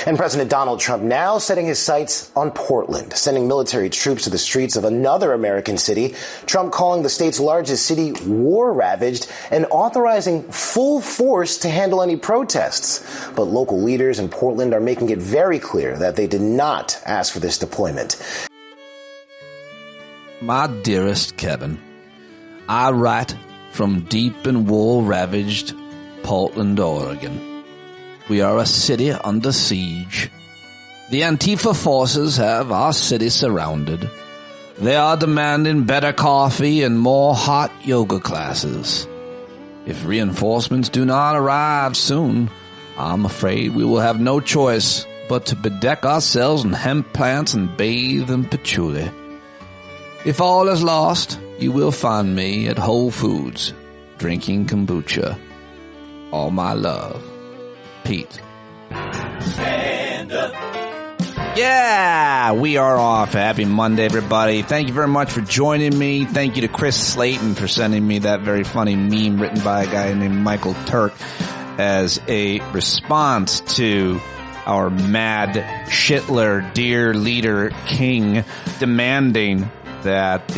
And President Donald Trump now setting his sights on Portland, sending military troops to the streets of another American city. Trump calling the state's largest city war-ravaged and authorizing full force to handle any protests. But local leaders in Portland are making it very clear that they did not ask for this deployment. My dearest Kevin, I write from deep and war-ravaged Portland, Oregon. We are a city under siege. The Antifa forces have our city surrounded. They are demanding better coffee and more hot yoga classes. If reinforcements do not arrive soon, I'm afraid we will have no choice but to bedeck ourselves in hemp plants and bathe in patchouli. If all is lost, you will find me at Whole Foods, drinking kombucha. All my love, Pete. Stand up. Yeah, we are off. Happy Monday, everybody. Thank you very much for joining me. Thank you to Chris Slayton for sending me that very funny meme written by a guy named Michael Turk as a response to our mad Shitler, dear leader, king, demanding that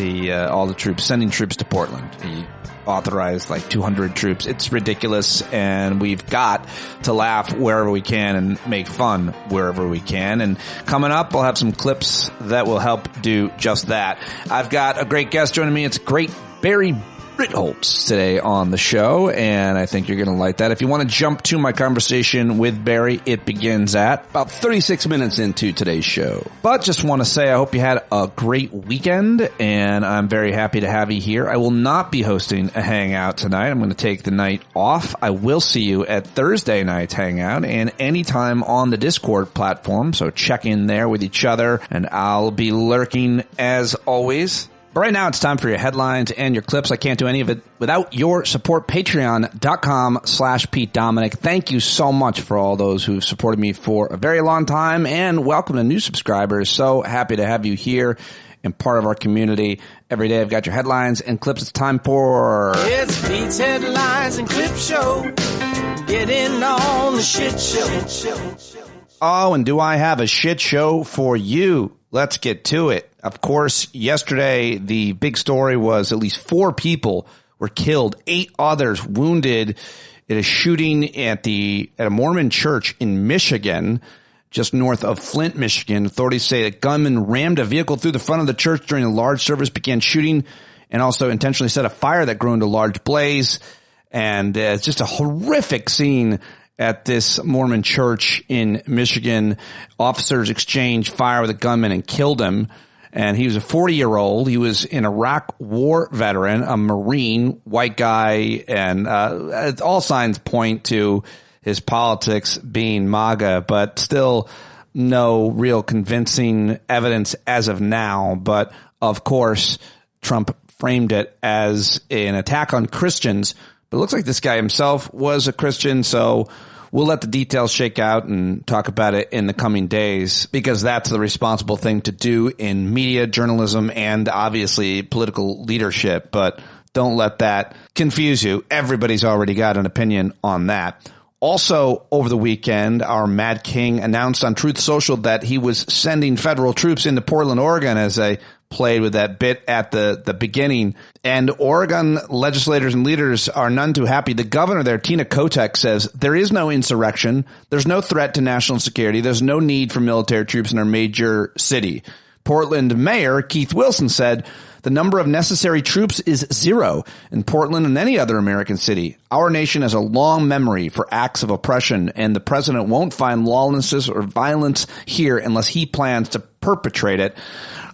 all the troops, sending troops to Portland. He authorized like 200 troops. It's ridiculous, and we've got to laugh wherever we can and make fun wherever we can. And coming up, I'll have some clips that will help do just that. I've got a great guest joining me. It's GREAT Barry Ritholtz today on the show, and I think you're going to like that. If you want to jump to my conversation with Barry, it begins at about 36 minutes into today's show. But just want to say I hope you had a great weekend, and I'm very happy to have you here. I will not be hosting a hangout tonight. I'm going to take the night off. I will see you at Thursday night's hangout and anytime on the Discord platform, so check in there with each other, and I'll be lurking as always. But right now, it's time for your headlines and your clips. I can't do any of it without your support. Patreon.com/Pete Dominic. Thank you so much for all those who've supported me for a very long time, and welcome to new subscribers. So happy to have you here and part of our community. Every day I've got your headlines and clips. It's time for... It's Pete's Headlines and Clip Show. Get in on the shit show. Oh, and do I have a shit show for you? Let's get to it. Of course, yesterday, the big story was at least 4 people were killed, 8 others wounded in a shooting at a Mormon church in Michigan, just north of Flint, Michigan. Authorities say that gunmen rammed a vehicle through the front of the church during a large service, began shooting, and also intentionally set a fire that grew into a large blaze. And it's just a horrific scene at this Mormon church in Michigan. Officers exchanged fire with a gunman and killed him. And he was a 40-year-old. He was an Iraq war veteran, a Marine, white guy, and all signs point to his politics being MAGA, but still no real convincing evidence as of now. But, of course, Trump framed it as an attack on Christians. But it looks like this guy himself was a Christian, so we'll let the details shake out and talk about it in the coming days, because that's the responsible thing to do in media, journalism, and obviously political leadership. But don't let that confuse you. Everybody's already got an opinion on that. Also, over the weekend, our Mad King announced on Truth Social that he was sending federal troops into Portland, Oregon, as I played with that bit at the beginning. And Oregon legislators and leaders are none too happy. The governor there, Tina Kotek, says there is no insurrection. There's no threat to national security. There's no need for military troops in our major city. Portland Mayor Keith Wilson said the number of necessary troops is 0 in Portland and any other American city. Our nation has a long memory for acts of oppression, and the president won't find lawlessness or violence here unless he plans to perpetrate it.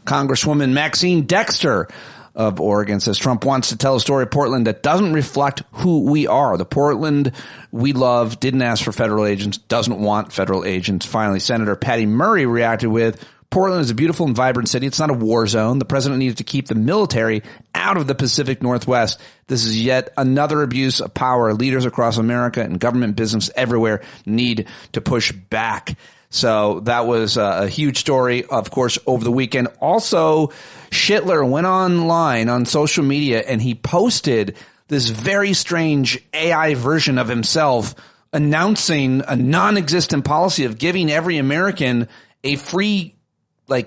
Congresswoman Maxine Dexter of Oregon says Trump wants to tell a story of Portland that doesn't reflect who we are. The Portland we love didn't ask for federal agents, doesn't want federal agents. Finally, Senator Patty Murray reacted with, Portland is a beautiful and vibrant city. It's not a war zone. The president needs to keep the military out of the Pacific Northwest. This is yet another abuse of power. Leaders across America and government business everywhere need to push back. So that was a huge story, of course, over the weekend. Also, Shitler went online on social media and he posted this very strange AI version of himself announcing a non-existent policy of giving every American a free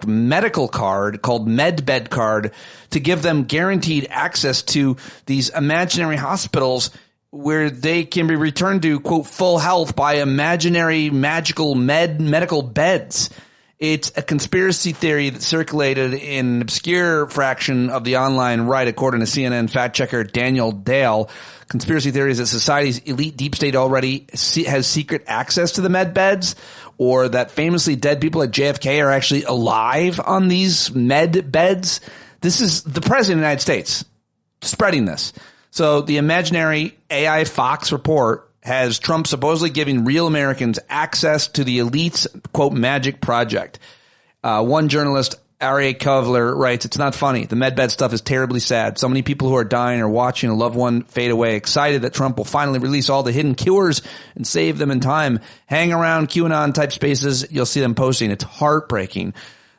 medical card called MedBed card to give them guaranteed access to these imaginary hospitals where they can be returned to, quote, full health by imaginary magical medical beds. It's a conspiracy theory that circulated in an obscure fraction of the online right, according to CNN fact checker Daniel Dale. Conspiracy theory is that society's elite deep state already has secret access to the med beds, or that famously dead people like JFK are actually alive on these med beds. This is the president of the United States spreading this. So the imaginary AI Fox report has Trump supposedly giving real Americans access to the elite's, quote, magic project. One journalist, R.A. Kovler, writes, "It's not funny. The medbed stuff is terribly sad. So many people who are dying are watching a loved one fade away, excited that Trump will finally release all the hidden cures and save them in time. Hang around QAnon-type spaces. You'll see them posting. It's heartbreaking."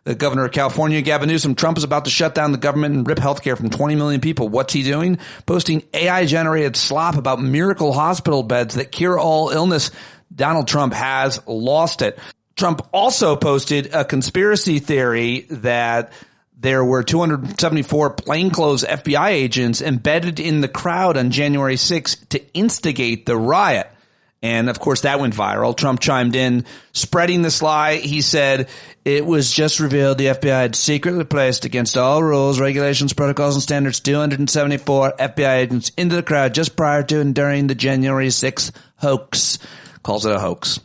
The governor of California, Gavin Newsom, Trump is about to shut down the government and rip healthcare from 20 million people. What's he doing? Posting AI-generated slop about miracle hospital beds that cure all illness. Donald Trump has lost it. Trump also posted a conspiracy theory that there were 274 plainclothes FBI agents embedded in the crowd on January 6th to instigate the riot. And, of course, that went viral. Trump chimed in, spreading this lie. He said, "It was just revealed the FBI had secretly placed, against all rules, regulations, protocols, and standards, 274 FBI agents into the crowd just prior to and during the January 6th hoax." Calls it a hoax.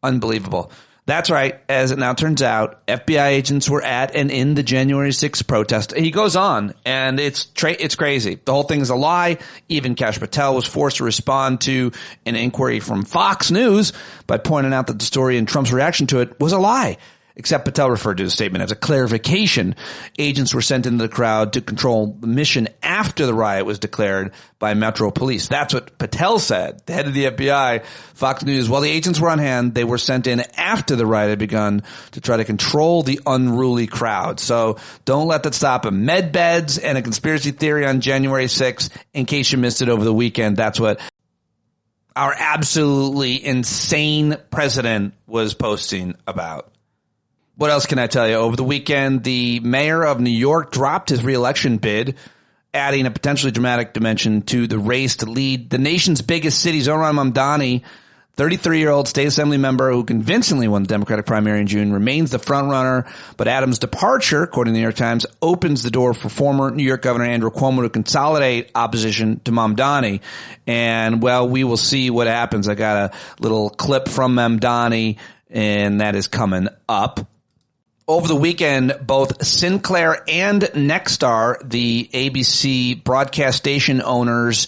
Unbelievable. That's right. As it now turns out, FBI agents were at and in the January 6th protest. And he goes on, and it's crazy. The whole thing is a lie. Even Kash Patel was forced to respond to an inquiry from Fox News by pointing out that the story and Trump's reaction to it was a lie. Except Patel referred to the statement as a clarification. Agents were sent into the crowd to control the mission after the riot was declared by Metro Police. That's what Patel said, the head of the FBI. Fox News, while the agents were on hand, they were sent in after the riot had begun to try to control the unruly crowd. So don't let that stop them. Med beds and a conspiracy theory on January 6th. In case you missed it over the weekend, that's what our absolutely insane president was posting about. What else can I tell you? Over the weekend, the mayor of New York dropped his re-election bid, adding a potentially dramatic dimension to the race to lead the nation's biggest city. Zohran Mamdani, 33-year-old state assembly member who convincingly won the Democratic primary in June, remains the frontrunner. But Adams' departure, according to the New York Times, opens the door for former New York Governor Andrew Cuomo to consolidate opposition to Mamdani. And, well, we will see what happens. I got a little clip from Mamdani, and that is coming up. Over the weekend, both Sinclair and Nexstar, the ABC broadcast station owners,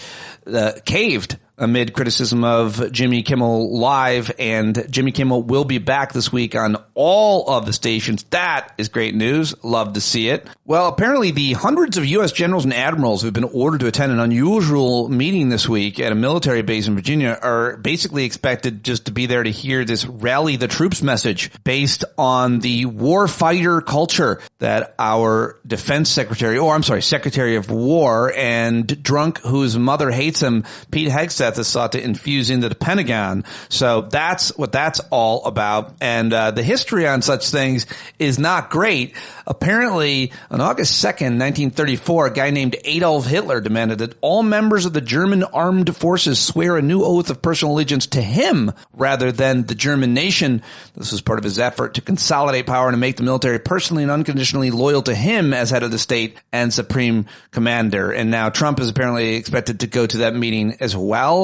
caved amid criticism of Jimmy Kimmel Live, and Jimmy Kimmel will be back this week on all of the stations. That is great news. Love to see it. Well, apparently the hundreds of U.S. generals and admirals who have been ordered to attend an unusual meeting this week at a military base in Virginia are basically expected just to be there to hear this rally the troops message based on the warfighter culture that our defense secretary, Secretary of War and drunk whose mother hates him, Pete Hegseth, has sought to infuse into the Pentagon. So that's what that's all about. And the history on such things is not great. Apparently, on August 2nd, 1934, a guy named Adolf Hitler demanded that all members of the German armed forces swear a new oath of personal allegiance to him rather than the German nation. This was part of his effort to consolidate power and to make the military personally and unconditionally loyal to him as head of the state and supreme commander. And now Trump is apparently expected to go to that meeting as well.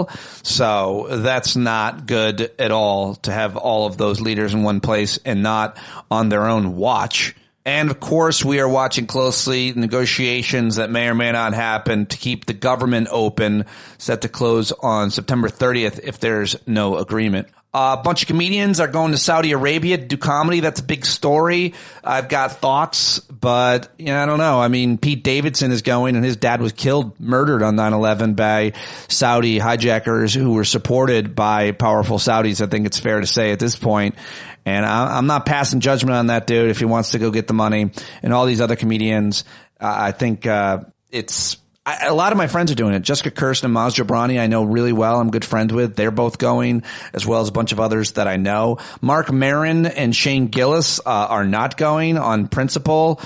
So that's not good at all to have all of those leaders in one place and not on their own watch. And, of course, we are watching closely negotiations that may or may not happen to keep the government open, set to close on September 30th if there's no agreement. A bunch of comedians are going to Saudi Arabia to do comedy. That's a big story. I've got thoughts, but I don't know. I mean, Pete Davidson is going, and his dad was murdered on 9/11 by Saudi hijackers who were supported by powerful Saudis. I think it's fair to say at this point. And I'm not passing judgment on that dude if he wants to go get the money. And all these other comedians, I think it's A lot of my friends are doing it. Jessica Kirsten and Maz Jobrani, I know really well. I'm good friends with. They're both going, as well as a bunch of others that I know. Mark Maron and Shane Gillis are not going on principle.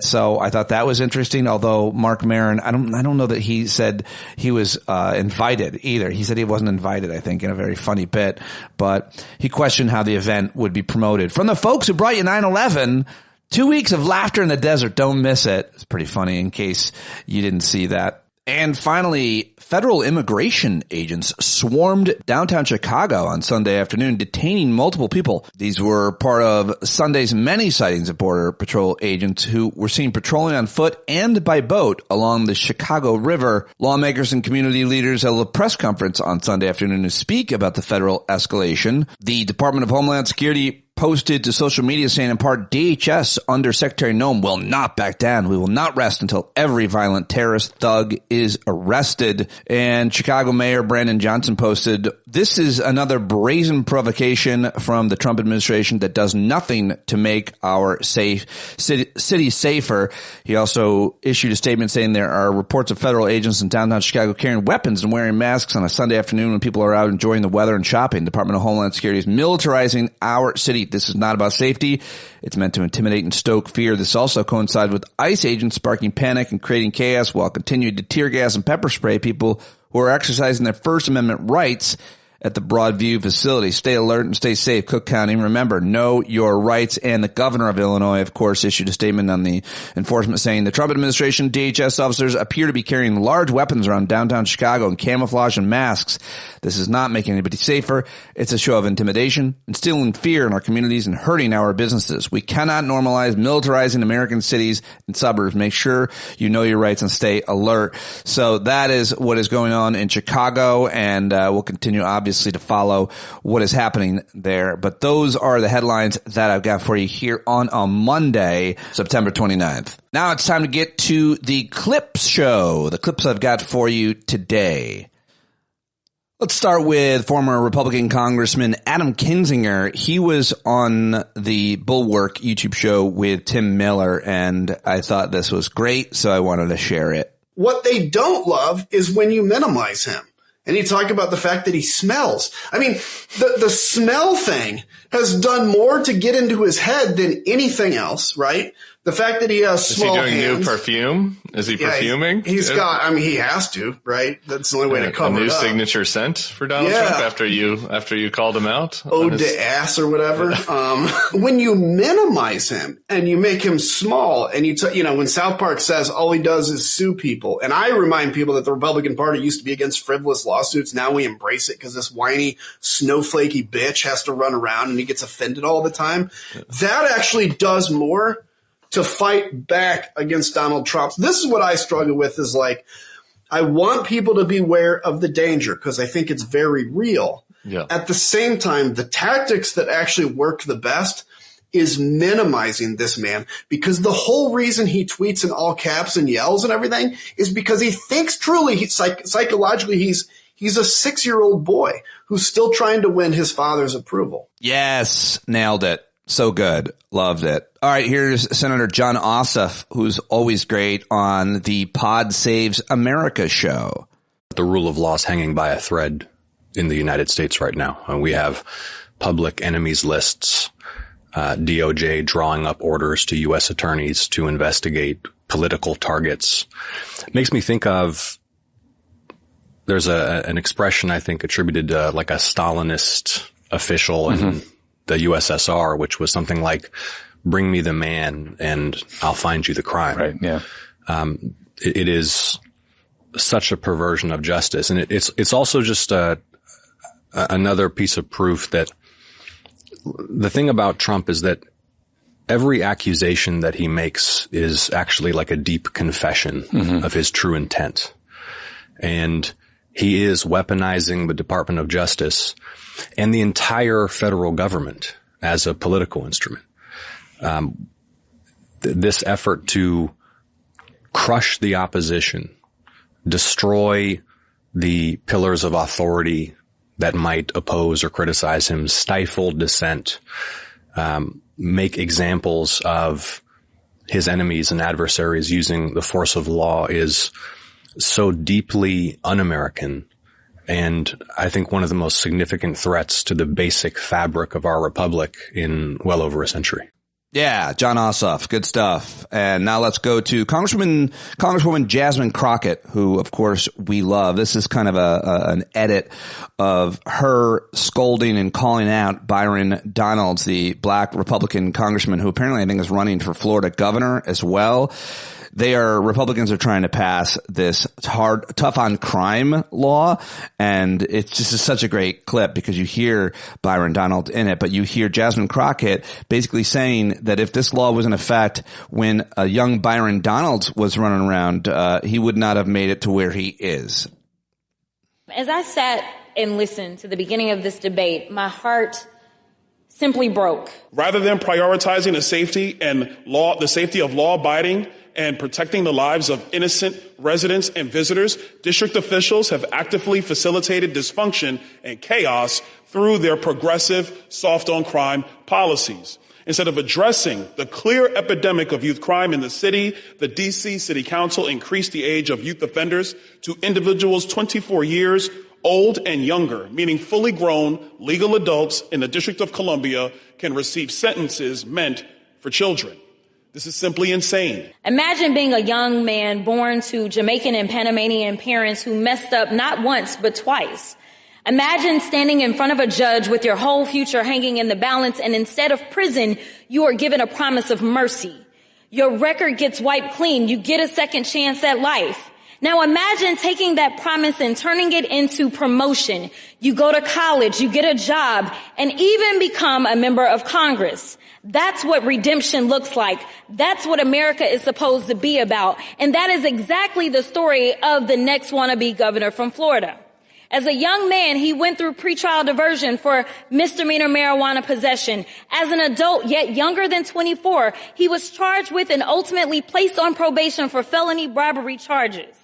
So I thought that was interesting. Although Mark Maron, I don't know that he said he was invited either. He said he wasn't invited, I think, in a very funny bit. But he questioned how the event would be promoted. From the folks who brought you 9/11, 2 weeks of laughter in the desert. Don't miss it. It's pretty funny in case you didn't see that. And finally, federal immigration agents swarmed downtown Chicago on Sunday afternoon, detaining multiple people. These were part of Sunday's many sightings of Border Patrol agents who were seen patrolling on foot and by boat along the Chicago River. Lawmakers and community leaders held a press conference on Sunday afternoon to speak about the federal escalation. The Department of Homeland Security posted to social media saying in part, DHS under Secretary Noem will not back down. We will not rest until every violent terrorist thug is arrested. And Chicago Mayor Brandon Johnson posted, this is another brazen provocation from the Trump administration that does nothing to make our city safer. He also issued a statement saying there are reports of federal agents in downtown Chicago carrying weapons and wearing masks on a Sunday afternoon when people are out enjoying the weather and shopping. Department of Homeland Security is militarizing our city. This is not about safety. It's meant to intimidate and stoke fear. This also coincides with ICE agents sparking panic and creating chaos while continuing to tear gas and pepper spray people who are exercising their First Amendment rights at the Broadview facility. Stay alert and stay safe, Cook County. Remember, know your rights. And the governor of Illinois, of course, issued a statement on the enforcement saying the Trump administration DHS officers appear to be carrying large weapons around downtown Chicago in camouflage and masks. This is not making anybody safer. It's a show of intimidation, instilling fear in our communities and hurting our businesses. We cannot normalize militarizing American cities and suburbs. Make sure you know your rights and stay alert. So that is what is going on in Chicago, and we'll continue, obviously, to follow what is happening there. But those are the headlines that I've got for you here on a Monday, September 29th. Now it's time to get to the clips show, the clips I've got for you today. Let's start with former Republican Congressman Adam Kinzinger. He was on the Bulwark YouTube show with Tim Miller, and I thought this was great, so I wanted to share it. What they don't love is when you minimize him. And you talk about the fact that he smells. I mean, the smell thing has done more to get into his head than anything else, right? The fact that he has small hands. Is he doing new perfume? Is he perfuming? He's got, I mean, he has to, right? That's the only way to cover it up. A new signature scent for Donald Trump after you called him out? Ode to ass or whatever. When you minimize him and you make him small and when South Park says all he does is sue people, and I remind people that the Republican Party used to be against frivolous lawsuits. Now we embrace it because this whiny, snowflakey bitch has to run around and he gets offended all the time. That actually does more to fight back against Donald Trump. This is what I struggle with is like, I want people to be aware of the danger because I think it's very real. Yeah. At the same time, the tactics that actually work the best is minimizing this man, because the whole reason he tweets in all caps and yells and everything is because he thinks truly, psychologically, he's a 6-year-old boy who's still trying to win his father's approval. Yes, nailed it. So good. Loved it. All right, here's Senator John Ossoff, who's always great on the Pod Saves America show. The rule of law is hanging by a thread in the United States right now. And we have public enemies lists, DOJ drawing up orders to U.S. attorneys to investigate political targets. Makes me think of, there's an expression I think attributed to like a Stalinist official in the USSR, which was something like, bring me the man and I'll find you the crime. Right. Yeah. It is such a perversion of justice. And it's also just another piece of proof that the thing about Trump is that every accusation that he makes is actually like a deep confession of his true intent. And he is weaponizing the Department of Justice and the entire federal government as a political instrument. This effort to crush the opposition, destroy the pillars of authority that might oppose or criticize him, stifle dissent, make examples of his enemies and adversaries using the force of law is so deeply un-American, and I think one of the most significant threats to the basic fabric of our republic in well over a century. Yeah, John Ossoff, good stuff. And now let's go to Congresswoman Jasmine Crockett, who, of course, we love. This is kind of an edit of her scolding and calling out Byron Donalds, the black Republican congressman who apparently I think is running for Florida governor as well. Republicans are trying to pass this tough on crime law. And it's just such a great clip because you hear Byron Donalds in it, but you hear Jasmine Crockett basically saying that if this law was in effect when a young Byron Donalds was running around, he would not have made it to where he is. As I sat and listened to the beginning of this debate, my heart simply broke. Rather than prioritizing the safety of law-abiding and protecting the lives of innocent residents and visitors, district officials have actively facilitated dysfunction and chaos through their progressive soft-on-crime policies. Instead of addressing the clear epidemic of youth crime in the city, the D.C. City Council increased the age of youth offenders to individuals 24 years old and younger, meaning fully grown legal adults in the District of Columbia can receive sentences meant for children. This is simply insane. Imagine being a young man born to Jamaican and Panamanian parents who messed up not once, but twice. Imagine standing in front of a judge with your whole future hanging in the balance, and instead of prison, you are given a promise of mercy. Your record gets wiped clean. You get a second chance at life. Now imagine taking that promise and turning it into promotion. You go to college, you get a job, and even become a member of Congress. That's what redemption looks like. That's what America is supposed to be about. And that is exactly the story of the next wannabe governor from Florida. As a young man, he went through pretrial diversion for misdemeanor marijuana possession. As an adult, yet younger than 24, he was charged with and ultimately placed on probation for felony bribery charges,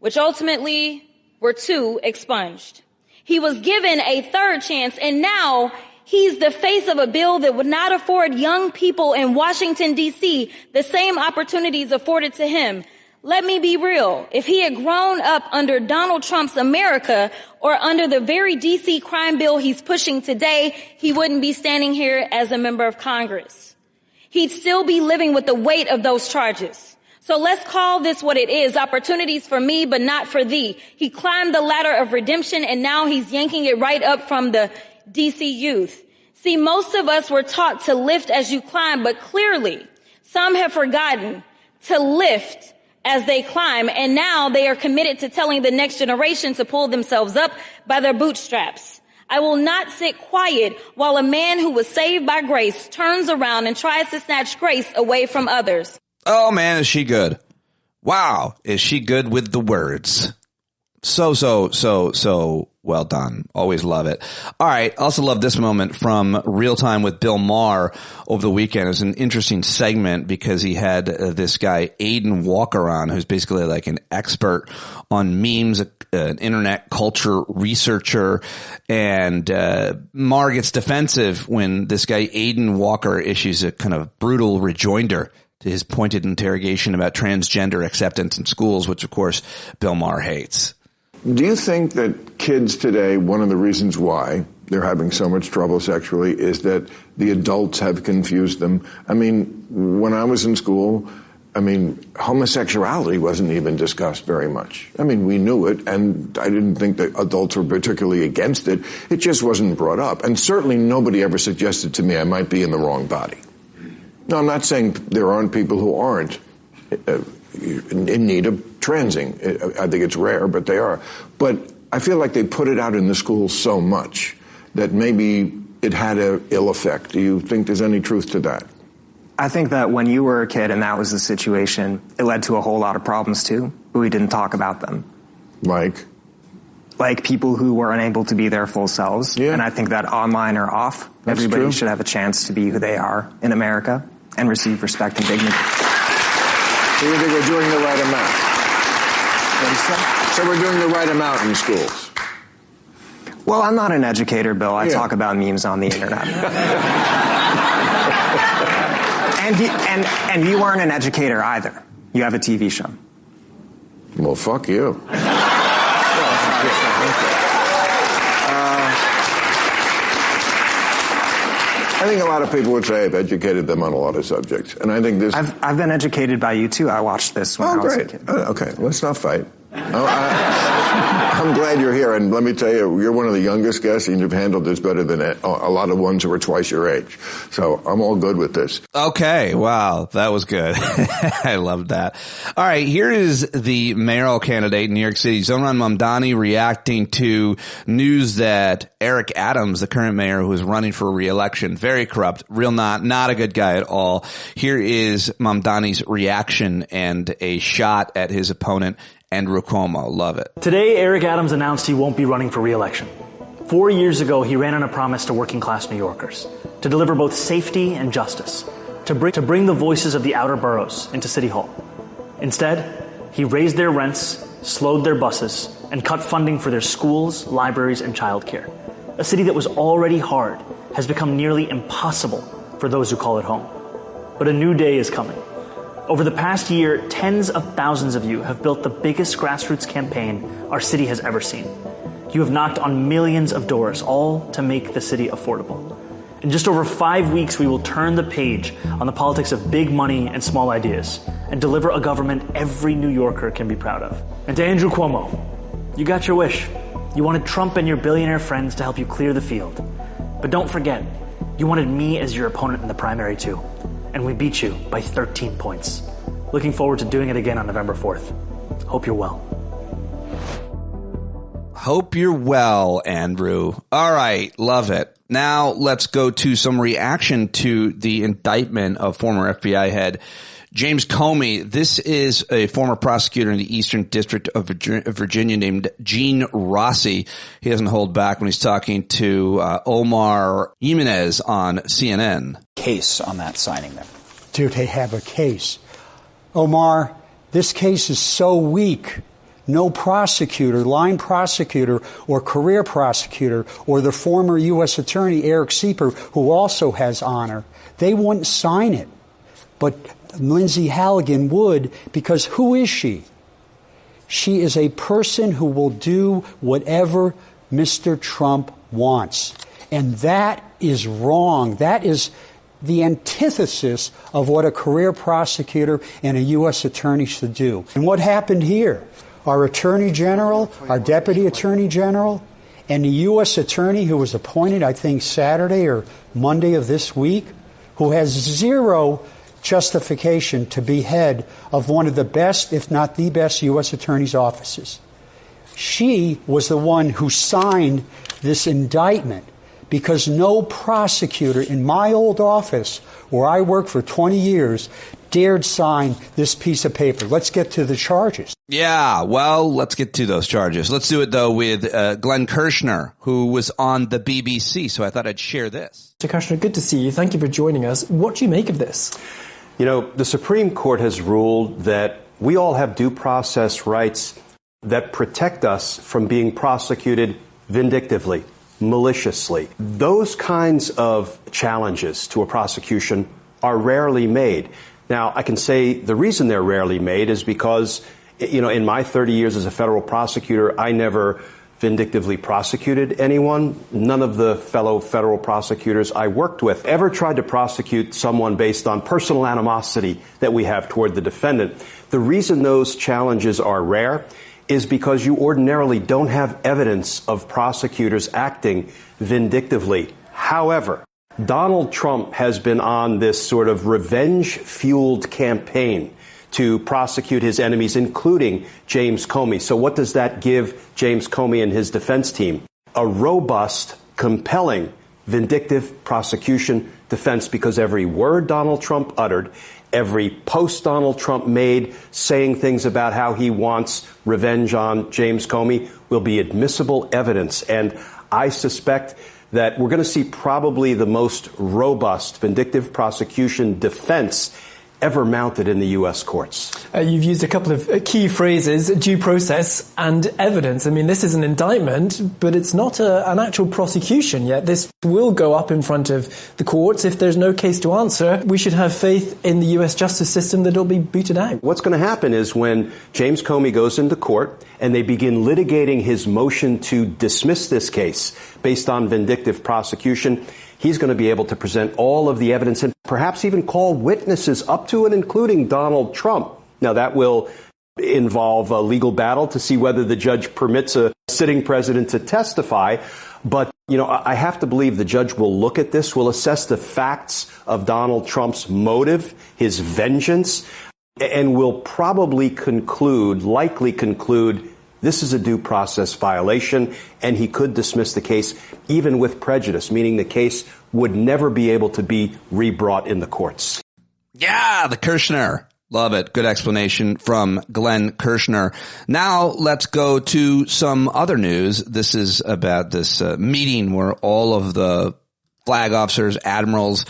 which ultimately were 2 expunged. He was given a third chance, and now he's the face of a bill that would not afford young people in Washington, D.C. the same opportunities afforded to him. Let me be real. If he had grown up under Donald Trump's America or under the very D.C. crime bill he's pushing today, he wouldn't be standing here as a member of Congress. He'd still be living with the weight of those charges. So let's call this what it is, opportunities for me, but not for thee. He climbed the ladder of redemption, and now he's yanking it right up from the D.C. youth. See, most of us were taught to lift as you climb, but clearly some have forgotten to lift as they climb, and now they are committed to telling the next generation to pull themselves up by their bootstraps. I will not sit quiet while a man who was saved by grace turns around and tries to snatch grace away from others. Oh, man, is she good. Wow, is she good with the words. So well done. Always love it. All right. Also love this moment from Real Time with Bill Maher over the weekend. It was an interesting segment because he had this guy, Aiden Walker, on, who's basically like an expert on memes, an internet culture researcher. And Maher gets defensive when this guy, Aiden Walker, issues a kind of brutal rejoinder to his pointed interrogation about transgender acceptance in schools, which, of course, Bill Maher hates. Do you think that kids today, one of the reasons why they're having so much trouble sexually is that the adults have confused them? I mean, when I was in school, homosexuality wasn't even discussed very much. I mean, we knew it, and I didn't think that adults were particularly against it. It just wasn't brought up. And certainly nobody ever suggested to me I might be in the wrong body. No, I'm not saying there aren't people who aren't in need of transing. I think it's rare, but they are. But I feel like they put it out in the schools so much that maybe it had an ill effect. Do you think there's any truth to that? I think that when you were a kid and that was the situation, it led to a whole lot of problems too, but we didn't talk about them. Like people who were unable to be their full selves. Yeah. And I think that online or off, everybody should have a chance to be who they are in America and receive respect and dignity. So you think we're doing the right amount? So we're doing the right amount in schools? Well, I'm not an educator, Bill. I talk about memes on the internet. and you aren't an educator either. You have a TV show. Well, fuck you. I think a lot of people would say I've educated them on a lot of subjects. And I think this... I've been educated by you, too. I watched this when I was a kid. Okay, let's not fight. I'm glad you're here, and let me tell you, you're one of the youngest guests, and you've handled this better than a lot of ones who are twice your age. So I'm all good with this. Okay, wow, that was good. I loved that. All right, here is the mayoral candidate in New York City, Zohran Mamdani, reacting to news that Eric Adams, the current mayor who is running for re-election, very corrupt, not a good guy at all. Here is Mamdani's reaction and a shot at his opponent, Andrew Cuomo. Love it. Today, Eric Adams announced he won't be running for re-election. 4 years ago, he ran on a promise to working-class New Yorkers to deliver both safety and justice, to bring the voices of the outer boroughs into City Hall. Instead, he raised their rents, slowed their buses, and cut funding for their schools, libraries, and childcare. A city that was already hard has become nearly impossible for those who call it home. But a new day is coming. Over the past year, tens of thousands of you have built the biggest grassroots campaign our city has ever seen. You have knocked on millions of doors, all to make the city affordable. In just over 5 weeks, we will turn the page on the politics of big money and small ideas and deliver a government every New Yorker can be proud of. And to Andrew Cuomo, you got your wish. You wanted Trump and your billionaire friends to help you clear the field. But don't forget, you wanted me as your opponent in the primary too. And we beat you by 13 points. Looking forward to doing it again on November 4th. Hope you're well. Hope you're well, Andrew. All right, love it. Now let's go to some reaction to the indictment of former FBI head James Comey. This is a former prosecutor in the Eastern District of Virginia named Gene Rossi. He doesn't hold back when he's talking to Omar Jimenez on CNN. Case on that signing there. Do they have a case? Omar, this case is so weak. No prosecutor, line prosecutor, or career prosecutor, or the former U.S. Attorney Eric Sieper, who also has honor, they wouldn't sign it. But Lindsay Halligan would, because who is she? She is a person who will do whatever Mr. Trump wants. And that is wrong. That is the antithesis of what a career prosecutor and a U.S. attorney should do. And what happened here? Our Attorney General, our Deputy Attorney General, and the U.S. Attorney who was appointed, I think, Saturday or Monday of this week, who has zero justification to be head of one of the best, if not the best, U.S. Attorney's offices. She was the one who signed this indictment because no prosecutor in my old office, where I worked for 20 years, dared sign this piece of paper. Let's get to the charges. Yeah, well, let's get to those charges. Let's do it, though, with Glenn Kirshner, who was on the BBC. So I thought I'd share this. Mr. Kirshner, good to see you. Thank you for joining us. What do you make of this? You know, the Supreme Court has ruled that we all have due process rights that protect us from being prosecuted vindictively, maliciously. Those kinds of challenges to a prosecution are rarely made. Now, I can say the reason they're rarely made is because, you know, in my 30 years as a federal prosecutor, I never vindictively prosecuted anyone. None of the fellow federal prosecutors I worked with ever tried to prosecute someone based on personal animosity that we have toward the defendant. The reason those challenges are rare is because you ordinarily don't have evidence of prosecutors acting vindictively. However, Donald Trump has been on this sort of revenge-fueled campaign to prosecute his enemies, including James Comey. So what does that give James Comey and his defense team? A robust, compelling, vindictive prosecution defense, because every word Donald Trump uttered, every post Donald Trump made saying things about how he wants revenge on James Comey will be admissible evidence. And I suspect that we're going to see probably the most robust vindictive prosecution defense ever mounted in the U.S. courts. You've used a couple of key phrases, due process and evidence. I mean, this is an indictment, but it's not an actual prosecution yet. This will go up in front of the courts. If there's no case to answer, we should have faith in the U.S. justice system that it'll be booted out. What's going to happen is when James Comey goes into court and they begin litigating his motion to dismiss this case based on vindictive prosecution, he's going to be able to present all of the evidence and perhaps even call witnesses up to and including Donald Trump. Now, that will involve a legal battle to see whether the judge permits a sitting president to testify. But, I have to believe the judge will look at this, will assess the facts of Donald Trump's motive, his vengeance, and will probably likely conclude, this is a due process violation, and he could dismiss the case even with prejudice, meaning the case would never be able to be rebrought in the courts. Yeah, the Kirshner. Love it. Good explanation from Glenn Kirshner. Now let's go to some other news. This is about this meeting where all of the flag officers, admirals,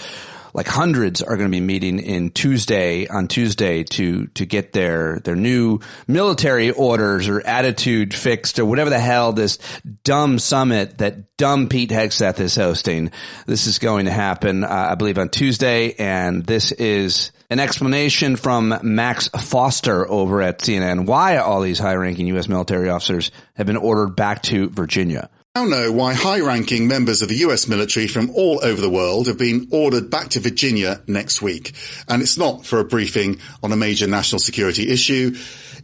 like hundreds are going to be meeting on Tuesday to get their new military orders or attitude fixed or whatever the hell this dumb summit that dumb Pete Hegseth is hosting. This is going to happen, I believe, on Tuesday, and this is an explanation from Max Foster over at CNN why all these high-ranking U.S. military officers have been ordered back to Virginia. Now know why high-ranking members of the US military from all over the world have been ordered back to Virginia next week. And it's not for a briefing on a major national security issue.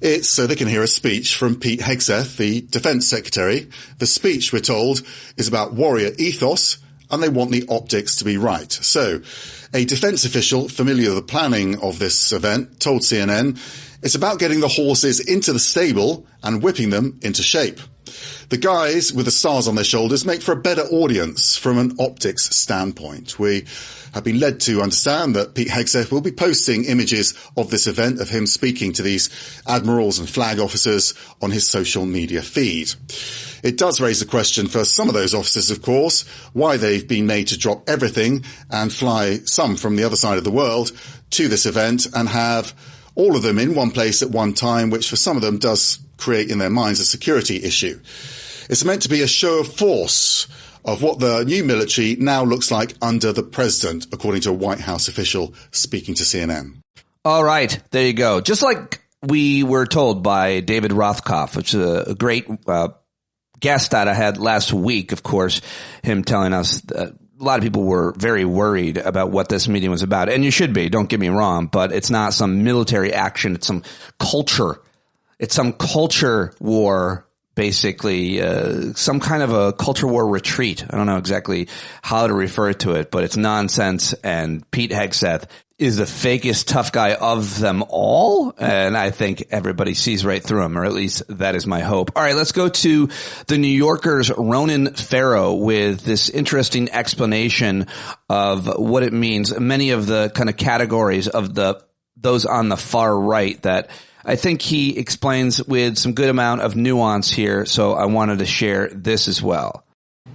It's so they can hear a speech from Pete Hegseth, the Defense Secretary. The speech, we're told, is about warrior ethos, and they want the optics to be right. So, a defense official familiar with the planning of this event told CNN it's about getting the horses into the stable and whipping them into shape. The guys with the stars on their shoulders make for a better audience from an optics standpoint. We have been led to understand that Pete Hegseth will be posting images of this event, of him speaking to these admirals and flag officers on his social media feed. It does raise the question for some of those officers, of course, why they've been made to drop everything and fly some from the other side of the world to this event and have all of them in one place at one time, which for some of them does create in their minds a security issue. It's meant to be a show of force of what the new military now looks like under the president, according to a White House official speaking to CNN. All right, there you go. Just like we were told by David Rothkopf, which is a great guest that I had last week, of course, him telling us that a lot of people were very worried about what this meeting was about. And you should be, don't get me wrong, but it's not some military action. It's some culture. It's some culture war, basically, some kind of a culture war retreat. I don't know exactly how to refer to it, but it's nonsense. And Pete Hegseth is the fakest tough guy of them all. And I think everybody sees right through him, or at least that is my hope. All right, let's go to the New Yorker's Ronan Farrow with this interesting explanation of what it means. Many of the kind of categories of those on the far right that I think he explains with some good amount of nuance here. So I wanted to share this as well.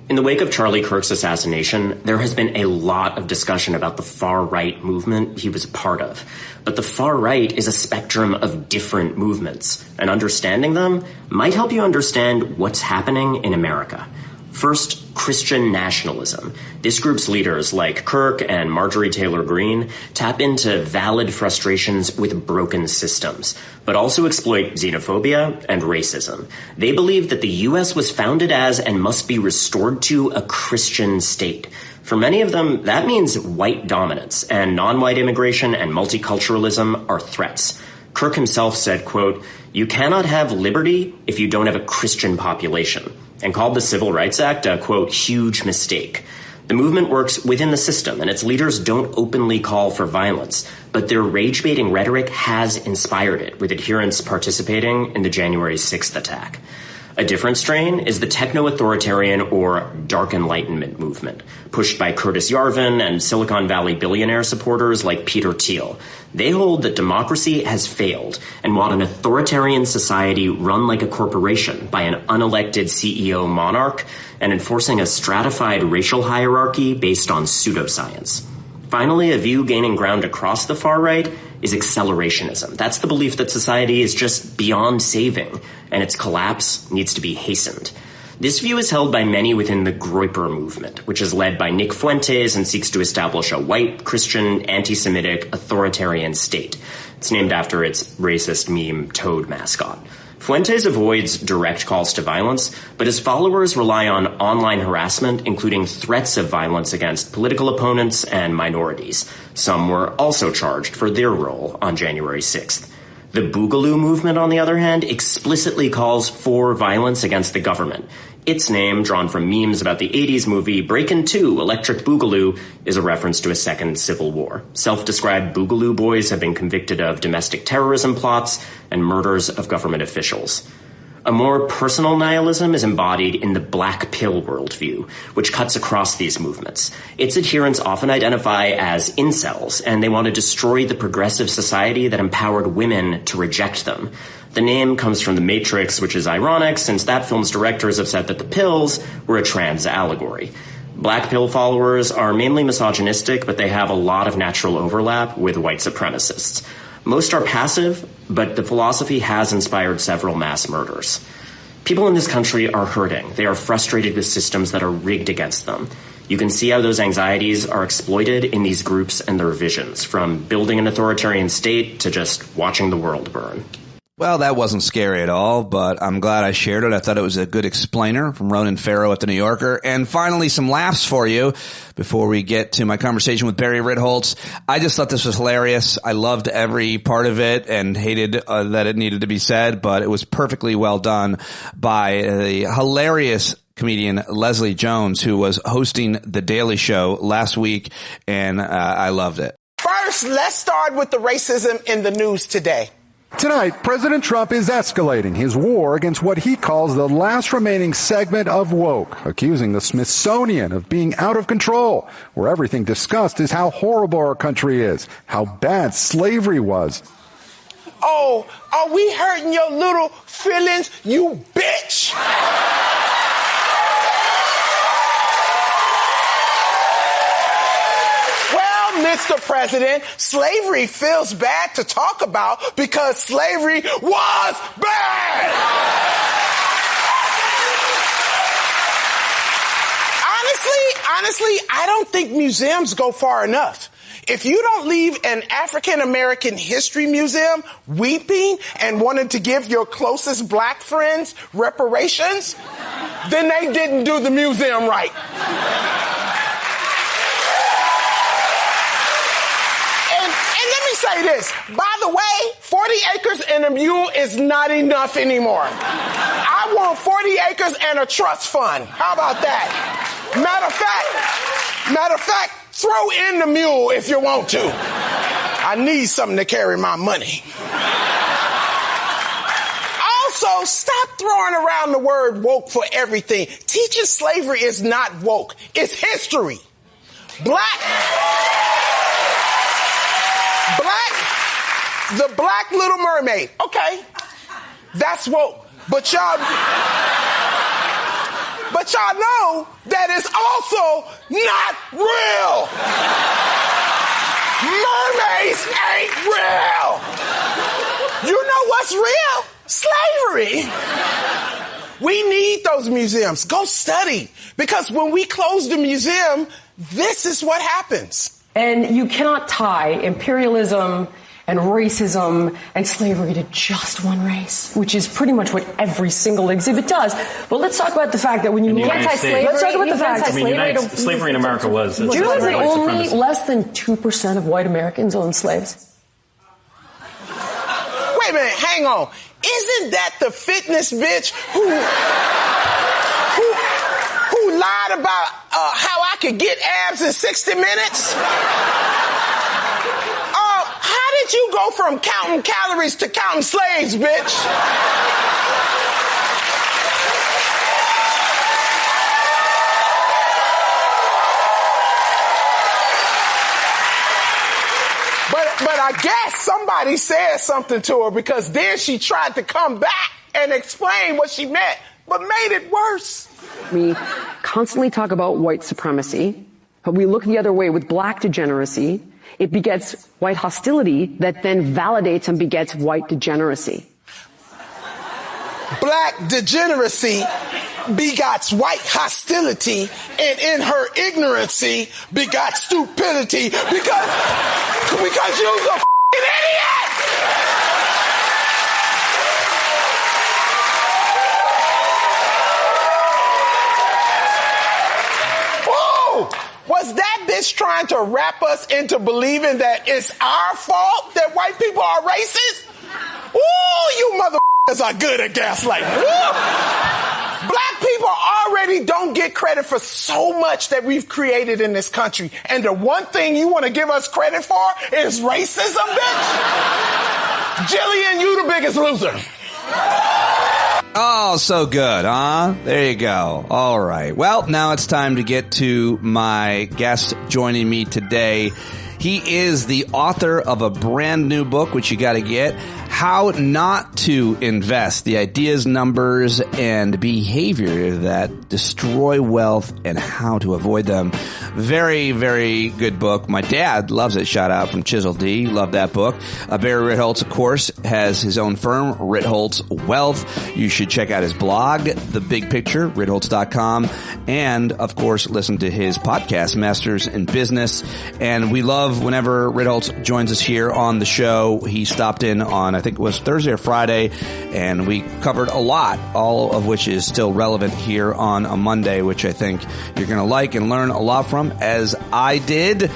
In the wake of Charlie Kirk's assassination, there has been a lot of discussion about the far-right movement he was a part of. But the far-right is a spectrum of different movements, and understanding them might help you understand what's happening in America. First, Christian nationalism. This group's leaders, like Kirk and Marjorie Taylor Greene, tap into valid frustrations with broken systems, but also exploit xenophobia and racism. They believe that the U.S. was founded as and must be restored to a Christian state. For many of them, that means white dominance, and non-white immigration and multiculturalism are threats. Kirk himself said, quote, "You cannot have liberty if you don't have a Christian population," and called the Civil Rights Act a, quote, "huge mistake." The movement works within the system, and its leaders don't openly call for violence, but their rage-baiting rhetoric has inspired it, with adherents participating in the January 6th attack. A different strain is the techno-authoritarian or dark enlightenment movement, pushed by Curtis Yarvin and Silicon Valley billionaire supporters like Peter Thiel. They hold that democracy has failed and want an authoritarian society run like a corporation by an unelected CEO monarch and enforcing a stratified racial hierarchy based on pseudoscience. Finally, a view gaining ground across the far right is accelerationism. That's the belief that society is just beyond saving, and its collapse needs to be hastened. This view is held by many within the Groyper movement, which is led by Nick Fuentes and seeks to establish a white, Christian, anti-Semitic, authoritarian state. It's named after its racist meme toad mascot. Fuentes avoids direct calls to violence, but his followers rely on online harassment, including threats of violence against political opponents and minorities. Some were also charged for their role on January 6th. The Boogaloo movement, on the other hand, explicitly calls for violence against the government. Its name, drawn from memes about the 80s movie Breakin' 2, Electric Boogaloo, is a reference to a second civil war. Self-described Boogaloo boys have been convicted of domestic terrorism plots and murders of government officials. A more personal nihilism is embodied in the black pill worldview, which cuts across these movements. Its adherents often identify as incels, and they want to destroy the progressive society that empowered women to reject them. The name comes from The Matrix, which is ironic since that film's directors have said that the pills were a trans allegory. Black pill followers are mainly misogynistic, but they have a lot of natural overlap with white supremacists. Most are passive, but the philosophy has inspired several mass murders. People in this country are hurting. They are frustrated with systems that are rigged against them. You can see how those anxieties are exploited in these groups and their visions, from building an authoritarian state to just watching the world burn. Well, that wasn't scary at all, but I'm glad I shared it. I thought it was a good explainer from Ronan Farrow at The New Yorker. And finally, some laughs for you before we get to my conversation with Barry Ritholtz. I just thought this was hilarious. I loved every part of it and hated that it needed to be said, but it was perfectly well done by the hilarious comedian Leslie Jones, who was hosting The Daily Show last week, and I loved it. First, let's start with the racism in the news today. Tonight, President Trump is escalating his war against what he calls the last remaining segment of woke, accusing the Smithsonian of being out of control, where everything discussed is how horrible our country is, how bad slavery was. Oh, are we hurting your little feelings, you bitch? Mr. President, slavery feels bad to talk about because slavery was bad. Honestly, I don't think museums go far enough. If you don't leave an African American history museum weeping and wanting to give your closest black friends reparations, then they didn't do the museum right. Say this. By the way, 40 acres and a mule is not enough anymore. I want 40 acres and a trust fund. How about that? Matter of fact, throw in the mule if you want to. I need something to carry my money. Also, stop throwing around the word woke for everything. Teaching slavery is not woke. It's history. The Black Little Mermaid. Okay. That's woke. But y'all know that it's also not real. Mermaids ain't real. You know what's real? Slavery. We need those museums. Go study. Because when we close the museum, this is what happens. And you cannot tie imperialism and racism and slavery to just one race, which is pretty much what every single exhibit does. But let's talk about the fact that when you look at slavery, let's talk about the fact slavery in America was. Do you know that only less than 2% of white Americans owned slaves? Wait a minute, hang on. Isn't that the fitness bitch who lied about how I could get abs in 60 minutes? How did you go from counting calories to counting slaves, bitch? But I guess somebody said something to her because then she tried to come back and explain what she meant, but made it worse. We constantly talk about white supremacy, but we look the other way with black degeneracy. It begets white hostility that then validates and begets white degeneracy. Black degeneracy begots white hostility, and in her ignorancy begots stupidity because you're the f***ing idiot! Oh! Was that bitch trying to wrap us into believing that it's our fault that white people are racist? Ooh, you motherfuckers are good at gaslighting. Ooh. Black people already don't get credit for so much that we've created in this country. And the one thing you want to give us credit for is racism, bitch. Jillian, you the biggest loser. Oh, so good, huh? There you go. All right. Well, now it's time to get to my guest joining me today. He is the author of a brand new book, which you got to get, How Not to Invest, the ideas, numbers, and behavior that destroy wealth and how to avoid them. Very, very good book. My dad loves it. Shout out from Chisel D. Love that book. Barry Ritholtz, of course, has his own firm, Ritholtz Wealth. You should check out his blog, The Big Picture, Ritholtz.com. And, of course, listen to his podcast, Masters in Business. And we love whenever Ritholtz joins us here on the show. He stopped in on, I think it was Thursday or Friday, and we covered a lot, all of which is still relevant here on a Monday, which I think you're going to like and learn a lot from, as I did.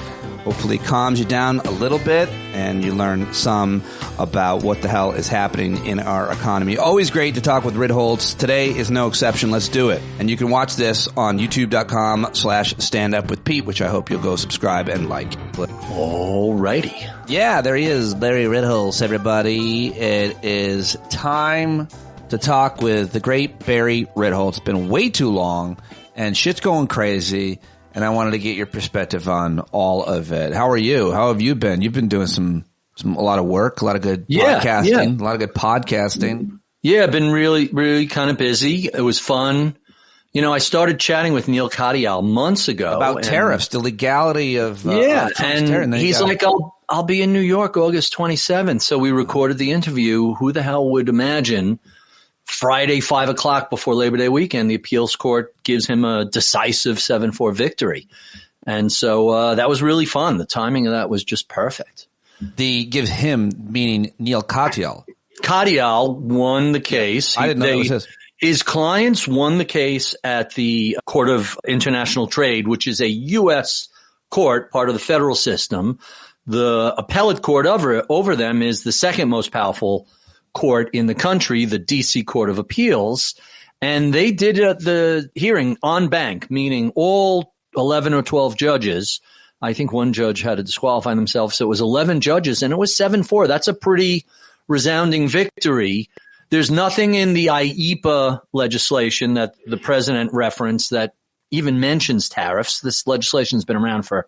Hopefully calms you down a little bit and you learn some about what the hell is happening in our economy. Always great to talk with Ritholtz. Today is no exception. Let's do it. And you can watch this on youtube.com/standupwithpete, which I hope you'll go subscribe and like. Alrighty. Yeah, there he is, Barry Ritholtz, everybody. It is time to talk with the great Barry Ritholtz. It's been way too long and shit's going crazy. And I wanted to get your perspective on all of it. How are you? How have you been? You've been doing a lot of work, a lot of good podcasting, a lot of good podcasting. Yeah, I've been really kind of busy. It was fun. You know, I started chatting with Neil Katyal months ago about tariffs, the legality of and he's like, I'll be in New York August 27th. So we recorded the interview. Who the hell would imagine? Friday, 5 o'clock before Labor Day weekend, the appeals court gives him a decisive 7-4 victory. And so that was really fun. The timing of that was just perfect. The give him, meaning Neil Katyal. Katyal won the case. I didn't know it was his clients won the case at the Court of International Trade, which is a U.S. court, part of the federal system. The appellate court over them is the second most powerful court in the country, the D.C. Court of Appeals, and they did the hearing en banc, meaning all 11 or 12 judges. I think one judge had to disqualify themselves, so it was 11 judges, and it was 7-4. That's a pretty resounding victory. There's nothing in the IEEPA legislation that the president referenced that even mentions tariffs. This legislation's been around for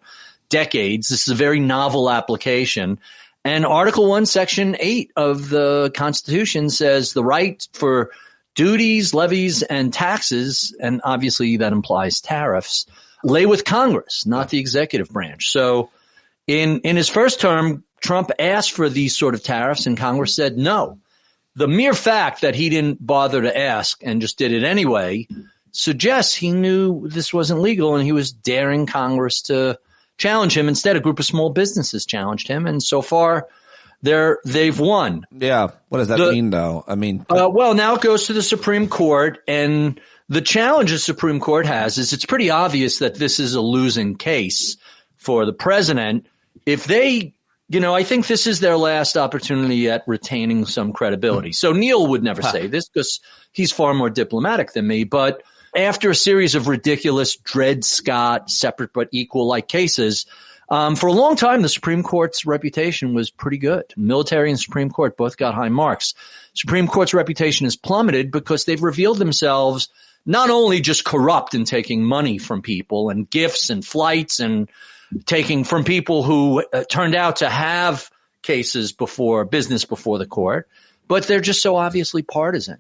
decades. This is a very novel application. And Article 1, Section 8 of the Constitution says the right for duties, levies, and taxes, and obviously that implies tariffs, lay with Congress, not the executive branch. So in his first term, Trump asked for these sort of tariffs, and Congress said no. The mere fact that he didn't bother to ask and just did it anyway suggests he knew this wasn't legal, and he was daring Congress to challenge him. Instead, a group of small businesses challenged him, and so far they've won. Yeah. What does that mean, though? I mean, well, now it goes to the Supreme Court, and the challenge the Supreme Court has is it's pretty obvious that this is a losing case for the president. If they, I think this is their last opportunity at retaining some credibility. So Neil would never say this because he's far more diplomatic than me, but after a series of ridiculous Dred Scott, separate but equal-like cases, for a long time, the Supreme Court's reputation was pretty good. Military and Supreme Court both got high marks. Supreme Court's reputation has plummeted because they've revealed themselves not only just corrupt in taking money from people and gifts and flights and taking from people who turned out to have cases business before the court, but they're just so obviously partisan.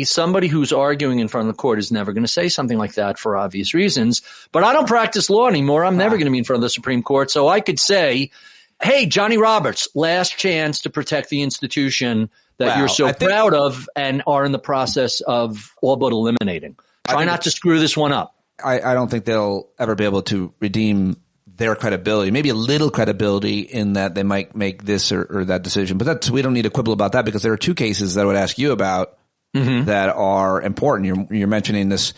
Somebody who's arguing in front of the court is never going to say something like that for obvious reasons. But I don't practice law anymore. I'm never going to be in front of the Supreme Court. So I could say, hey, Johnny Roberts, last chance to protect the institution that you're so proud of and are in the process of all but eliminating. Try not to screw this one up. I don't think they'll ever be able to redeem their credibility, maybe a little credibility in that they might make this or that decision. But we don't need to quibble about that, because there are two cases that I would ask you about that are important. You're mentioning this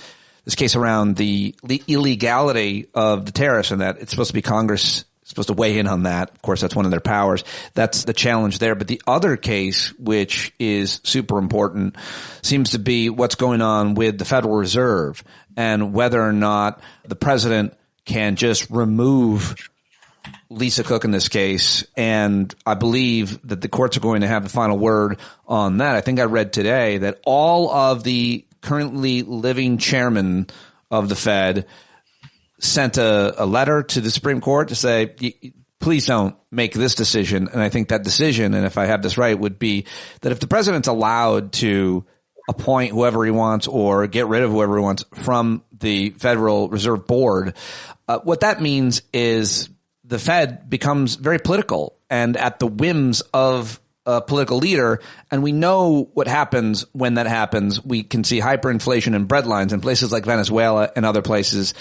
case around the illegality of the tariffs, and that it's supposed to be Congress supposed to weigh in on that. Of course, that's one of their powers. That's the challenge there. But the other case, which is super important, seems to be what's going on with the Federal Reserve and whether or not the president can just remove Lisa Cook in this case. And I believe that the courts are going to have the final word on that. I think I read today that all of the currently living chairmen of the Fed sent a letter to the Supreme Court to say, please don't make this decision. And I think that decision, and if I have this right, would be that if the president's allowed to appoint whoever he wants or get rid of whoever he wants from the Federal Reserve Board, what that means is the Fed becomes very political and at the whims of a political leader. And we know what happens when that happens. We can see hyperinflation in breadlines in places like Venezuela and other places.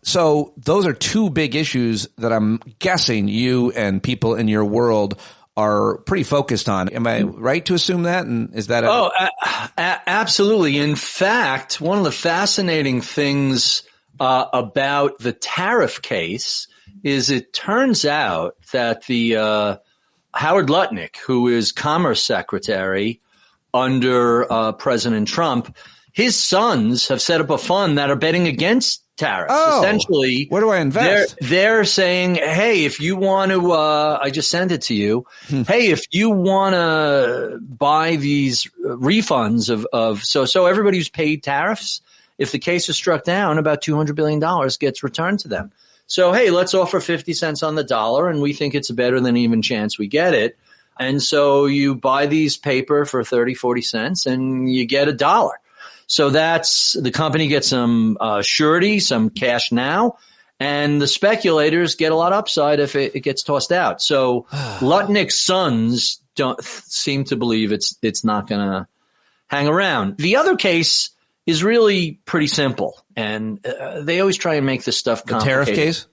So those are two big issues that I'm guessing you and people in your world are pretty focused on. Am I right to assume that? And is that absolutely. In fact, one of the fascinating things about the tariff case is it turns out that the Howard Lutnick, who is Commerce Secretary under President Trump, his sons have set up a fund that are betting against tariffs. Essentially, where do I invest? They're saying, hey, if you want to, I just sent it to you. Hey, if you want to buy these refunds of so everybody who's paid tariffs, if the case is struck down, about $200 billion gets returned to them. So, hey, let's offer 50 cents on the dollar, and we think it's a better than even chance we get it. And so you buy these paper for 30, 40 cents, and you get $1. So that's the company gets some surety, some cash now, and the speculators get a lot of upside if it gets tossed out. So Lutnick's sons don't seem to believe it's not going to hang around. The other case is really pretty simple, and they always try and make this stuff complicated. The tariff case?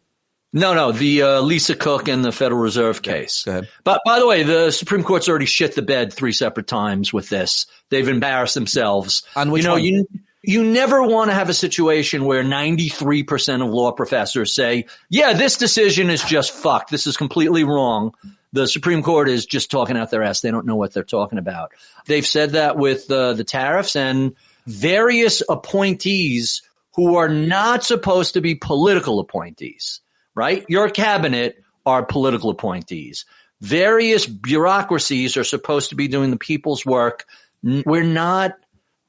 No, the Lisa Cook and the Federal Reserve case. Go ahead. But by the way, the Supreme Court's already shit the bed 3 separate times with this. They've embarrassed themselves. On which one? You never want to have a situation where 93% of law professors say, yeah, this decision is just fucked. This is completely wrong. The Supreme Court is just talking out their ass. They don't know what they're talking about. They've said that with the tariffs and various appointees who are not supposed to be political appointees. Right? Your cabinet are political appointees. Various bureaucracies are supposed to be doing the people's work. We're not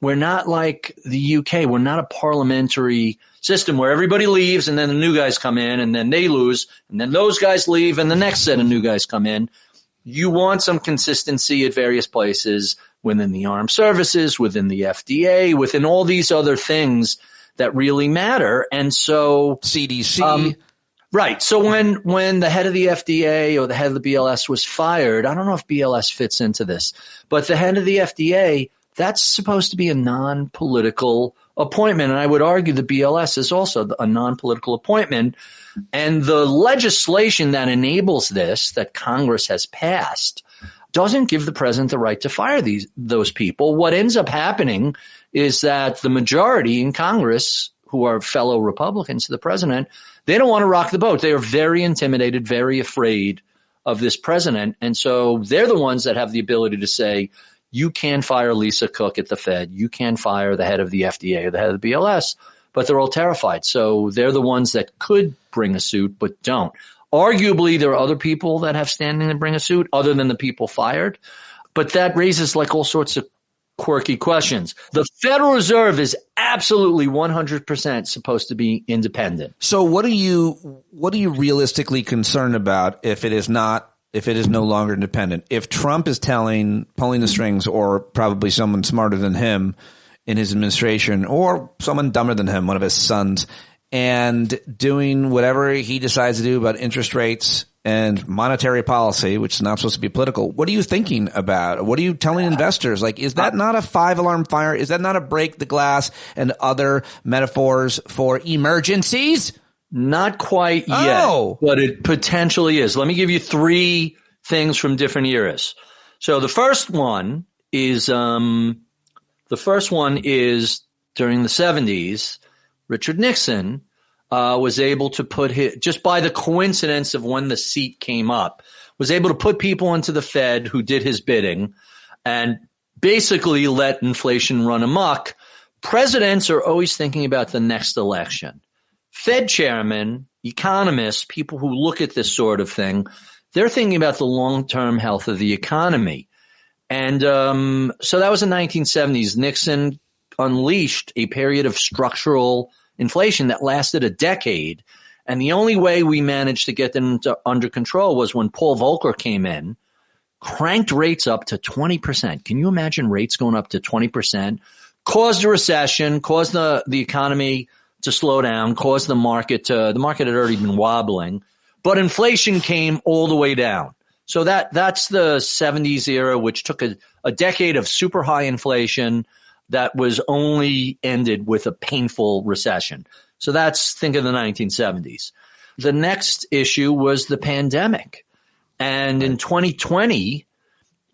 like the UK. We're not a parliamentary system where everybody leaves and then the new guys come in and then they lose and then those guys leave and the next set of new guys come in. You want some consistency at various places within the armed services, within the FDA, within all these other things that really matter. And so CDC. Right. So when the head of the FDA or the head of the BLS was fired, I don't know if BLS fits into this, but the head of the FDA, that's supposed to be a non-political appointment. And I would argue the BLS is also a non-political appointment. And the legislation that enables this, that Congress has passed, doesn't give the president the right to fire those people. What ends up happening is that the majority in Congress, who are fellow Republicans to the president, they don't want to rock the boat. They are very intimidated, very afraid of this president. And so they're the ones that have the ability to say, you can fire Lisa Cook at the Fed. You can fire the head of the FDA or the head of the BLS, but they're all terrified. So they're the ones that could bring a suit, but don't. Arguably, there are other people that have standing to bring a suit other than the people fired. But that raises like all sorts of quirky questions. The Federal Reserve is absolutely 100% supposed to be independent. So what are you realistically concerned about if it is not if it is no longer independent. If Trump is pulling the strings, or probably someone smarter than him in his administration, or someone dumber than him, one of his sons, and doing whatever he decides to do about interest rates and monetary policy, which is not supposed to be political, what are you thinking about? What are you telling investors? Like, is that not a 5-alarm fire? Is that not a break the glass and other metaphors for emergencies? Not quite yet, but it potentially is. Let me give you 3 things from different eras. So the first one is during the 70s, Richard Nixon was able to put just by the coincidence of when the seat came up, was able to put people into the Fed who did his bidding and basically let inflation run amok. Presidents are always thinking about the next election. Fed chairmen, economists, people who look at this sort of thing, they're thinking about the long-term health of the economy. And so that was in the 1970s. Nixon unleashed a period of structural inflation that lasted a decade. And the only way we managed to get them under control was when Paul Volcker came in, cranked rates up to 20%. Can you imagine rates going up to 20%? Caused a recession, caused the economy to slow down, caused the market had already been wobbling, but inflation came all the way down. So that's the 70s era, which took a decade of super high inflation that was only ended with a painful recession. So think of the 1970s. The next issue was the pandemic. And in 2020,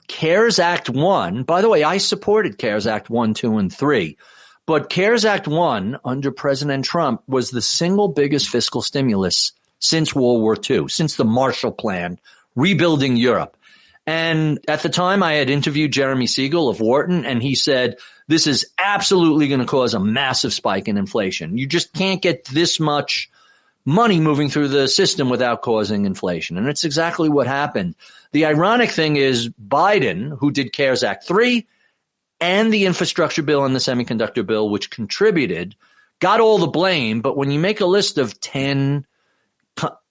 CARES Act 1, by the way, I supported CARES Act 1, 2, and 3. But CARES Act 1 under President Trump was the single biggest fiscal stimulus since World War II, since the Marshall Plan, rebuilding Europe. And at the time, I had interviewed Jeremy Siegel of Wharton, and he said, this is absolutely going to cause a massive spike in inflation. You just can't get this much money moving through the system without causing inflation. And it's exactly what happened. The ironic thing is Biden, who did CARES Act 3, and the infrastructure bill and the semiconductor bill, which contributed, got all the blame. But when you make a list of 10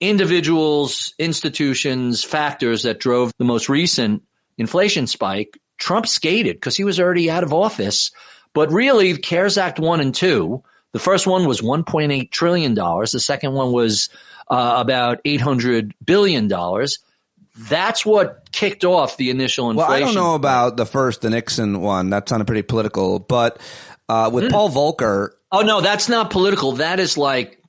individuals, institutions, factors that drove the most recent inflation spike, Trump skated because he was already out of office. But really, CARES Act 1 and 2, the first one was $1.8 trillion. The second one was about $800 billion. That's what kicked off the initial inflation. Well, I don't know about the Nixon one. That sounded pretty political. But with Paul Volcker. Oh, no, that's not political. That is like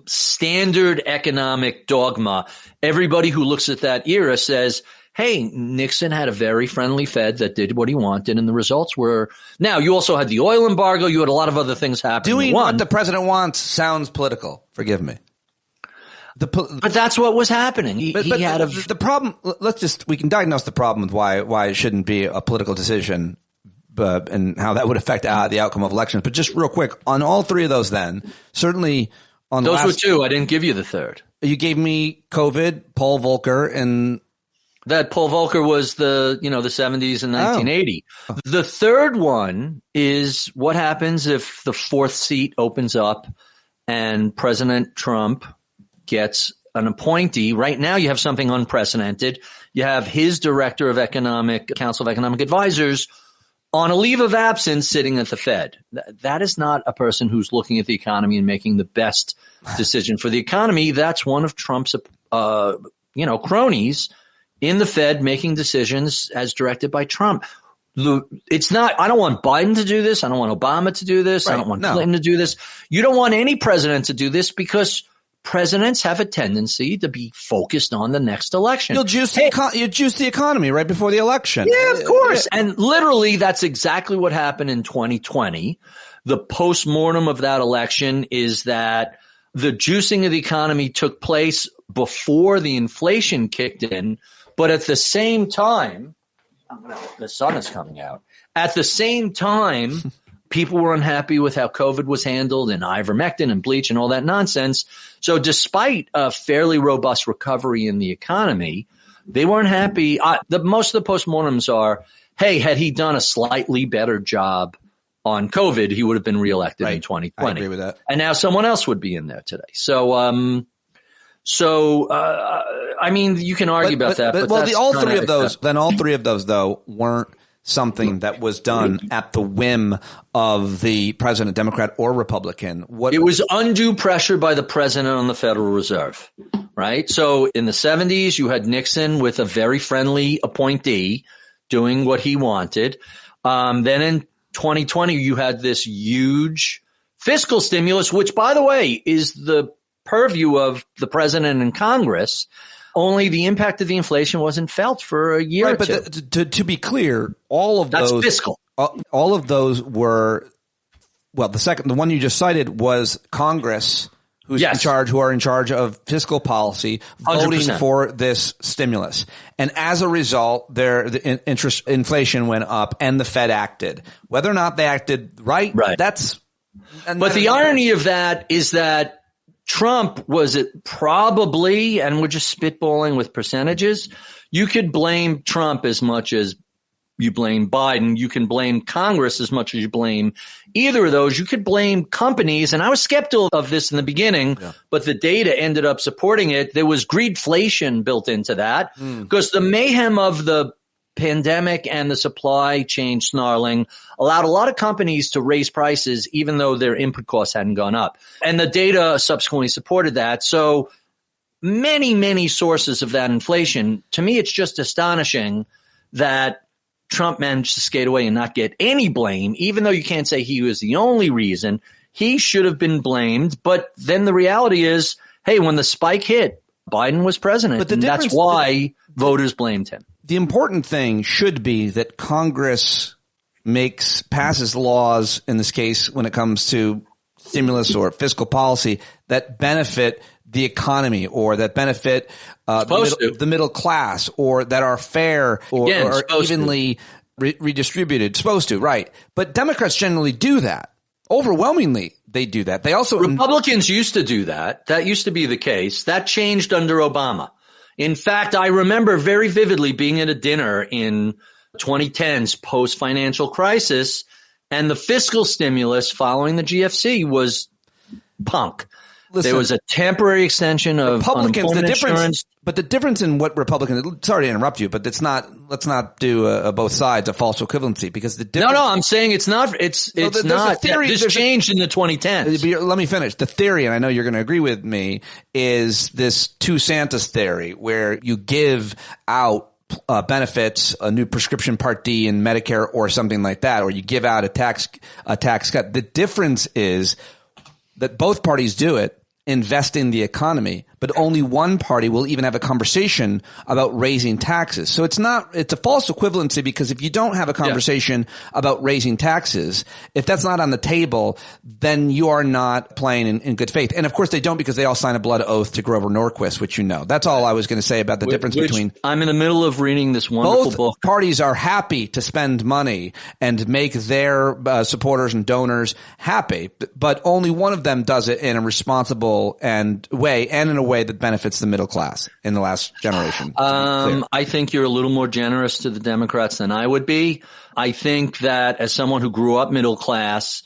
standard economic dogma. Everybody who looks at that era says, hey, Nixon had a very friendly Fed that did what he wanted, and the results were. Now, you also had the oil embargo. You had a lot of other things happening. Doing what the president wants sounds political. Forgive me. But that's what was happening. The problem. We can diagnose the problem with why it shouldn't be a political decision, and how that would affect the outcome of elections. But just real quick on all 3 of those, then certainly on those were 2. I didn't give you the third. You gave me COVID, Paul Volcker, and that Paul Volcker was the 70s and 1980. Oh. The third one is what happens if the 4th seat opens up and President Trump gets an appointee. Right now you have something unprecedented. You have his director of Council of Economic Advisors on a leave of absence sitting at the Fed. That is not a person who's looking at the economy and making the best decision for the economy. That's one of Trump's cronies in the Fed making decisions as directed by Trump. It's not, I don't want Biden to do this. I don't want Obama to do this. Right. I don't want Clinton to do this. You don't want any president to do this because presidents have a tendency to be focused on the next election. You'll juice the economy right before the election. Yeah, of course. And literally, that's exactly what happened in 2020. The postmortem of that election is that the juicing of the economy took place before the inflation kicked in. But at the same time, the sun is coming out. At the same time, people were unhappy with how COVID was handled and ivermectin and bleach and all that nonsense. So despite a fairly robust recovery in the economy, they weren't happy. Most of the postmortems are, hey, had he done a slightly better job on COVID, he would have been reelected in 2020. I agree with that. And now someone else would be in there today. So So, I mean, you can argue about that. But that's all three of those, though, weren't something that was done at the whim of the president, Democrat or Republican. It was undue pressure by the president on the Federal Reserve, right? So in the 70s, you had Nixon with a very friendly appointee doing what he wanted. Then in 2020, you had this huge fiscal stimulus, which, by the way, is the purview of the president and Congress. Only the impact of the inflation wasn't felt for a year or two. But to be clear, all of That's those fiscal. All of those were, well, the one you just cited was Congress, who are in charge of fiscal policy, voting 100%. for this stimulus. And as a result, the inflation went up and the Fed acted. Whether or not they acted right. That's. But the irony of that is that Trump was it probably, and we're just spitballing with percentages, you could blame Trump as much as you blame Biden. You can blame Congress as much as you blame either of those. You could blame companies. And I was skeptical of this in the beginning, but the data ended up supporting it. There was greedflation built into that because the mayhem of the pandemic and the supply chain snarling allowed a lot of companies to raise prices even though their input costs hadn't gone up. And the data subsequently supported that. So many, many sources of that inflation. To me, it's just astonishing that Trump managed to skate away and not get any blame, even though you can't say he was the only reason. He should have been blamed. But then the reality is, hey, when the spike hit, Biden was president. And that's why voters blamed him. The important thing should be that Congress passes laws, in this case, when it comes to stimulus or fiscal policy, that benefit the economy or that benefit the middle class or that are fair or evenly redistributed. Supposed to, right. But Democrats generally do that. Overwhelmingly, they do that. They also Republicans used to do that. That used to be the case. That changed under Obama. In fact, I remember very vividly being at a dinner in 2010's post-financial crisis, and the fiscal stimulus following the GFC was punk. Listen, there was a temporary extension of unemployment insurance. But the difference in what Republicans – sorry to interrupt you, but let's not do both sides a false equivalency because the difference – No, I'm saying it's not – it's not – this changed in the 2010s. Let me finish. The theory, and I know you're going to agree with me, is this two Santas theory where you give out benefits, a new prescription Part D in Medicare or something like that, or you give out a tax cut. The difference is that both parties do it, invest in the economy, but only one party will even have a conversation about raising taxes. So it's a false equivalency because if you don't have a conversation about raising taxes, if that's not on the table, then you are not playing in good faith. And of course they don't because they all sign a blood oath to Grover Norquist, which you know. That's all I was going to say about the difference between. I'm in the middle of reading this wonderful book. Both parties are happy to spend money and make their supporters and donors happy, but only one of them does it in a responsible way and in a way that benefits the middle class in the last generation. I think you're a little more generous to the Democrats than I would be. I think that as someone who grew up middle class,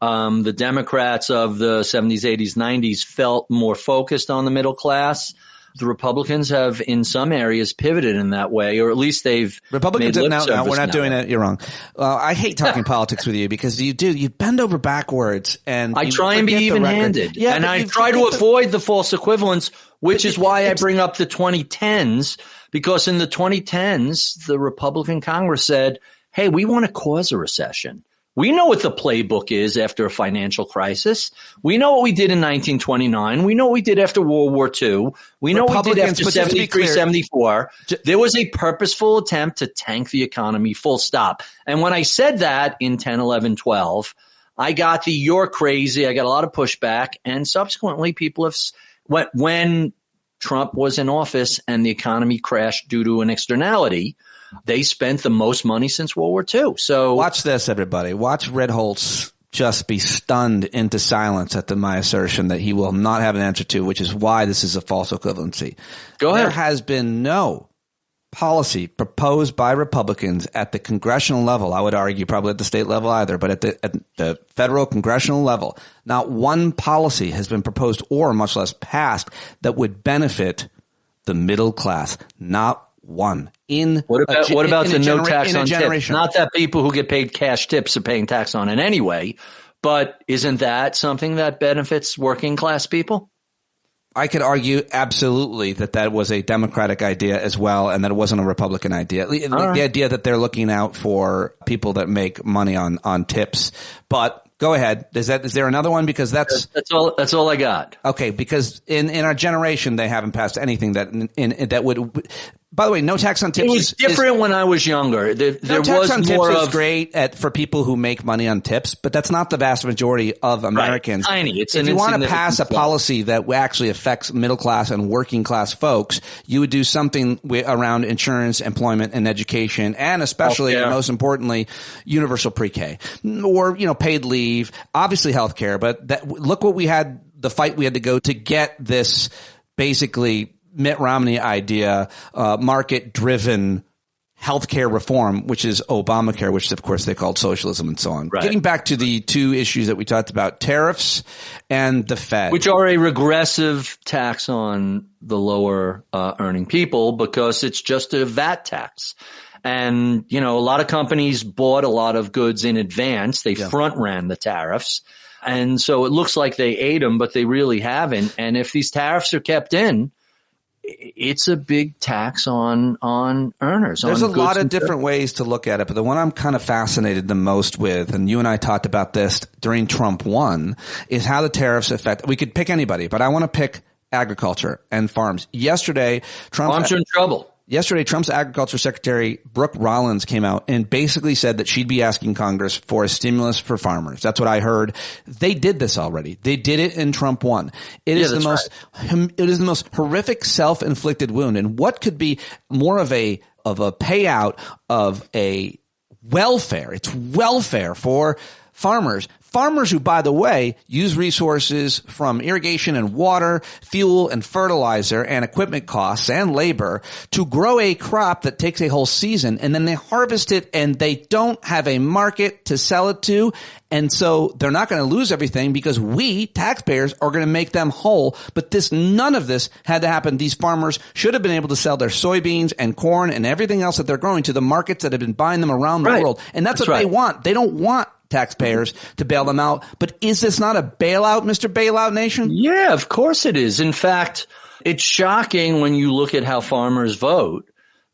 the Democrats of the 70s, 80s, 90s felt more focused on the middle class. The Republicans have, in some areas, pivoted in that way, or at least they've. Republicans now we're not doing it. You're wrong. I hate talking politics with you because you bend over backwards and I try and be even-handed. Yeah, and I try to avoid the false equivalence, which is why I bring up the 2010s, because in the 2010s, the Republican Congress said, hey, we want to cause a recession. We know what the playbook is after a financial crisis. We know what we did in 1929. We know what we did after World War II. We know what we did after 73, 74. There was a purposeful attempt to tank the economy, full stop. And when I said that in 10, 11, 12, I got the you're crazy. I got a lot of pushback. And subsequently, people have when Trump was in office and the economy crashed due to an externality, they spent the most money since World War II. So watch this, everybody. Watch Ritholtz just be stunned into silence at my assertion that he will not have an answer to, which is why this is a false equivalency. Go ahead. There has been no policy proposed by Republicans at the congressional level, I would argue probably at the state level either, but at the federal congressional level, not one policy has been proposed or much less passed that would benefit the middle class. Not one. What about the no tax on tips? Not that people who get paid cash tips are paying tax on it anyway, but isn't that something that benefits working class people? I could argue absolutely that was a Democratic idea as well, and that it wasn't a Republican idea. The idea that they're looking out for people that make money on tips. But go ahead. Is there another one? Because that's all I got. Okay, because in our generation they haven't passed anything that would. By the way, no tax on tips. It was different when I was younger. No tax on tips is great for people who make money on tips, but that's not the vast majority of Americans. Right. Tiny. If you want to pass a policy that actually affects middle class and working class folks, you would do something around insurance, employment, and education, and especially, and most importantly, universal pre-K or paid leave. Obviously, healthcare. But look what we had. The fight we had to go to get this basically Mitt Romney idea, market-driven healthcare reform, which is Obamacare, which of course they called socialism and so on. Right. Getting back to the two issues that we talked about, tariffs and the Fed. Which are a regressive tax on the lower earning people because it's just a VAT tax. And, a lot of companies bought a lot of goods in advance. They front ran the tariffs. And so it looks like they ate them, but they really haven't. And if these tariffs are kept in, it's a big tax on earners. There's a lot of different ways to look at it, but the one I'm kind of fascinated the most with, and you and I talked about this during Trump 1, is how the tariffs affect. We could pick anybody, but I want to pick agriculture and farms. Yesterday, farms are in trouble. Yesterday, Trump's agriculture secretary, Brooke Rollins, came out and basically said that she'd be asking Congress for a stimulus for farmers. That's what I heard. They did this already. They did it in Trump 1. It is the most horrific self-inflicted wound. And what could be more of a payout of a welfare? It's welfare for farmers. Farmers who, by the way, use resources from irrigation and water, fuel and fertilizer and equipment costs and labor to grow a crop that takes a whole season, and then they harvest it and they don't have a market to sell it to. And so they're not going to lose everything because we, taxpayers, are going to make them whole. But none of this had to happen. These farmers should have been able to sell their soybeans and corn and everything else that they're growing to the markets that have been buying them around the world. And that's what they want. They don't want taxpayers to bail them out. But is this not a bailout, Mr. Bailout Nation? Yeah, of course it is. In fact, it's shocking when you look at how farmers vote.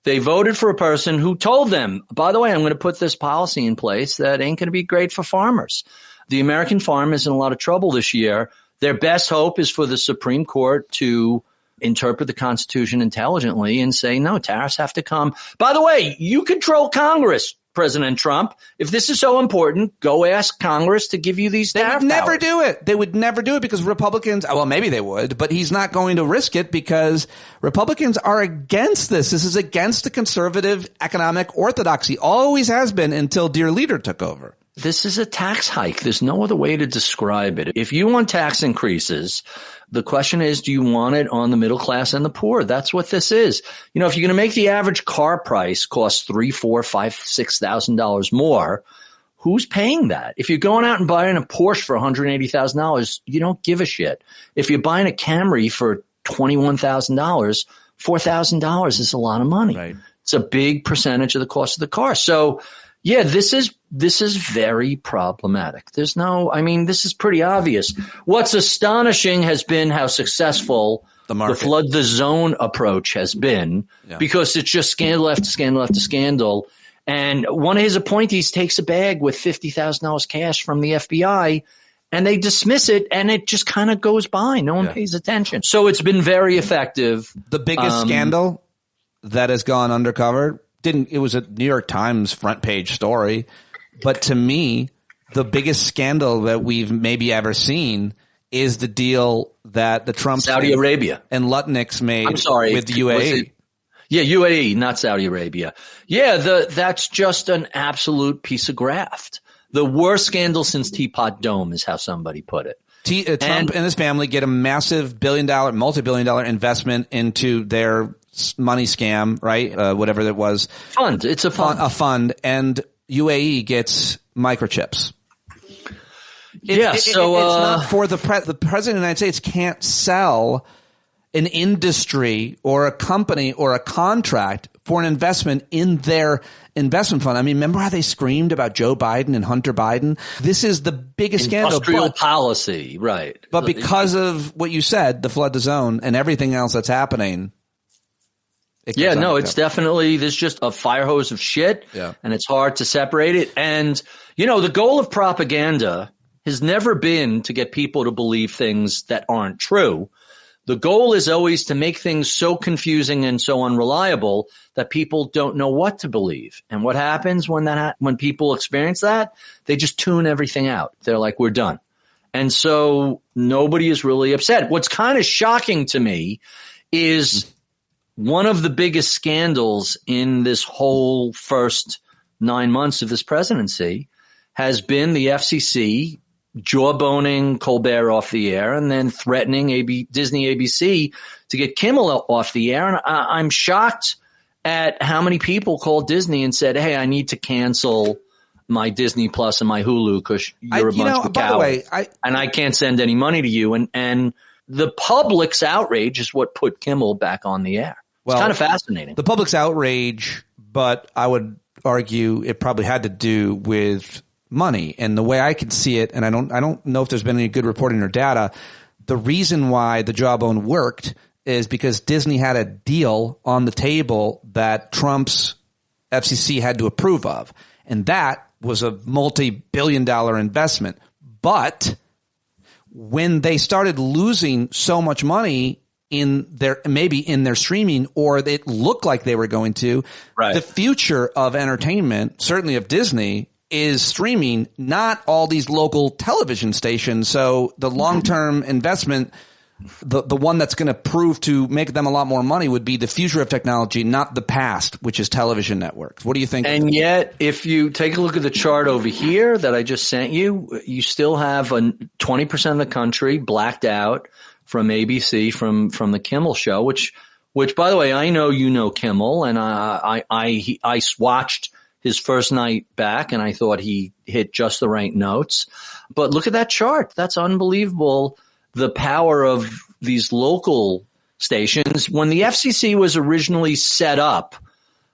They voted for a person who told them, by the way, I'm going to put this policy in place that ain't going to be great for farmers. The American farm is in a lot of trouble this year. Their best hope is for the Supreme Court to interpret the Constitution intelligently and say, no, tariffs have to come. By the way, you control Congress, President Trump. If this is so important, go ask Congress to give you these tariff powers. They would never do it. They would never do it because Republicans, well, maybe they would, but he's not going to risk it because Republicans are against this. This is against the conservative economic orthodoxy. Always has been until dear leader took over. This is a tax hike. There's no other way to describe it. If you want tax increases, the question is, do you want it on the middle class and the poor? That's what this is. If you're going to make the average car price cost $3,000, $4,000, $5,000, $6,000 more, who's paying that? If you're going out and buying a Porsche for $180,000, you don't give a shit. If you're buying a Camry for $21,000, $4,000 is a lot of money. Right. It's a big percentage of the cost of the car. So, yeah, this is very problematic. This is pretty obvious. What's astonishing has been how successful the flood the zone approach has been, because it's just scandal after scandal after scandal. And one of his appointees takes a bag with $50,000 cash from the FBI and they dismiss it and it just kind of goes by. No one pays attention. So it's been very effective. The biggest scandal that has gone undercover it was a New York Times front page story, but to me, the biggest scandal that we've maybe ever seen is the deal that the Trump Saudi Arabia and Lutniks made with the UAE. UAE, not Saudi Arabia. Yeah, that's just an absolute piece of graft. The worst scandal since Teapot Dome is how somebody put it. Trump and his family get a massive multi-billion-dollar investment into their money scam, right? Whatever that was. Fund. It's a fund. A fund. And UAE gets microchips. It's not for the president of the United States can't sell an industry or a company or a contract for an investment in their investment fund. I mean, remember how they screamed about Joe Biden and Hunter Biden? This is the biggest scandal. Industrial policy, right. But because of what you said, the flood the zone and everything else that's happening. It's definitely, there's just a fire hose of shit, and it's hard to separate it. And, the goal of propaganda has never been to get people to believe things that aren't true. The goal is always to make things so confusing and so unreliable that people don't know what to believe. And what happens when people experience that? They just tune everything out. They're like, we're done. And so nobody is really upset. What's kind of shocking to me is one of the biggest scandals in this whole first 9 months of this presidency has been the FCC jawboning Colbert off the air and then threatening Disney ABC to get Kimmel off the air. And I'm shocked at how many people called Disney and said, hey, I need to cancel my Disney Plus and my Hulu because you're a bunch of cowards. And I can't send any money to you. And the public's outrage is what put Kimmel back on the air. It's kind of fascinating. The public's outrage, but I would argue it probably had to do with money. And the way I can see it, and I don't know if there's been any good reporting or data, the reason why the jawbone worked is because Disney had a deal on the table that Trump's FCC had to approve of. And that was a multi-billion-dollar investment. But when they started losing so much money in their streaming, or it looked like they were going to, the future of entertainment, certainly of Disney, is streaming, not all these local television stations. So the long-term investment, the one that's going to prove to make them a lot more money would be the future of technology, not the past, which is television networks. What do you think? And yet, if you take a look at the chart over here that I just sent you, you still have 20% of the country blacked out from ABC, from the Kimmel show, which by the way, I know you know Kimmel, and I watched his first night back, and I thought he hit just the right notes. But look at that chart. That's unbelievable, the power of these local stations. When the FCC was originally set up,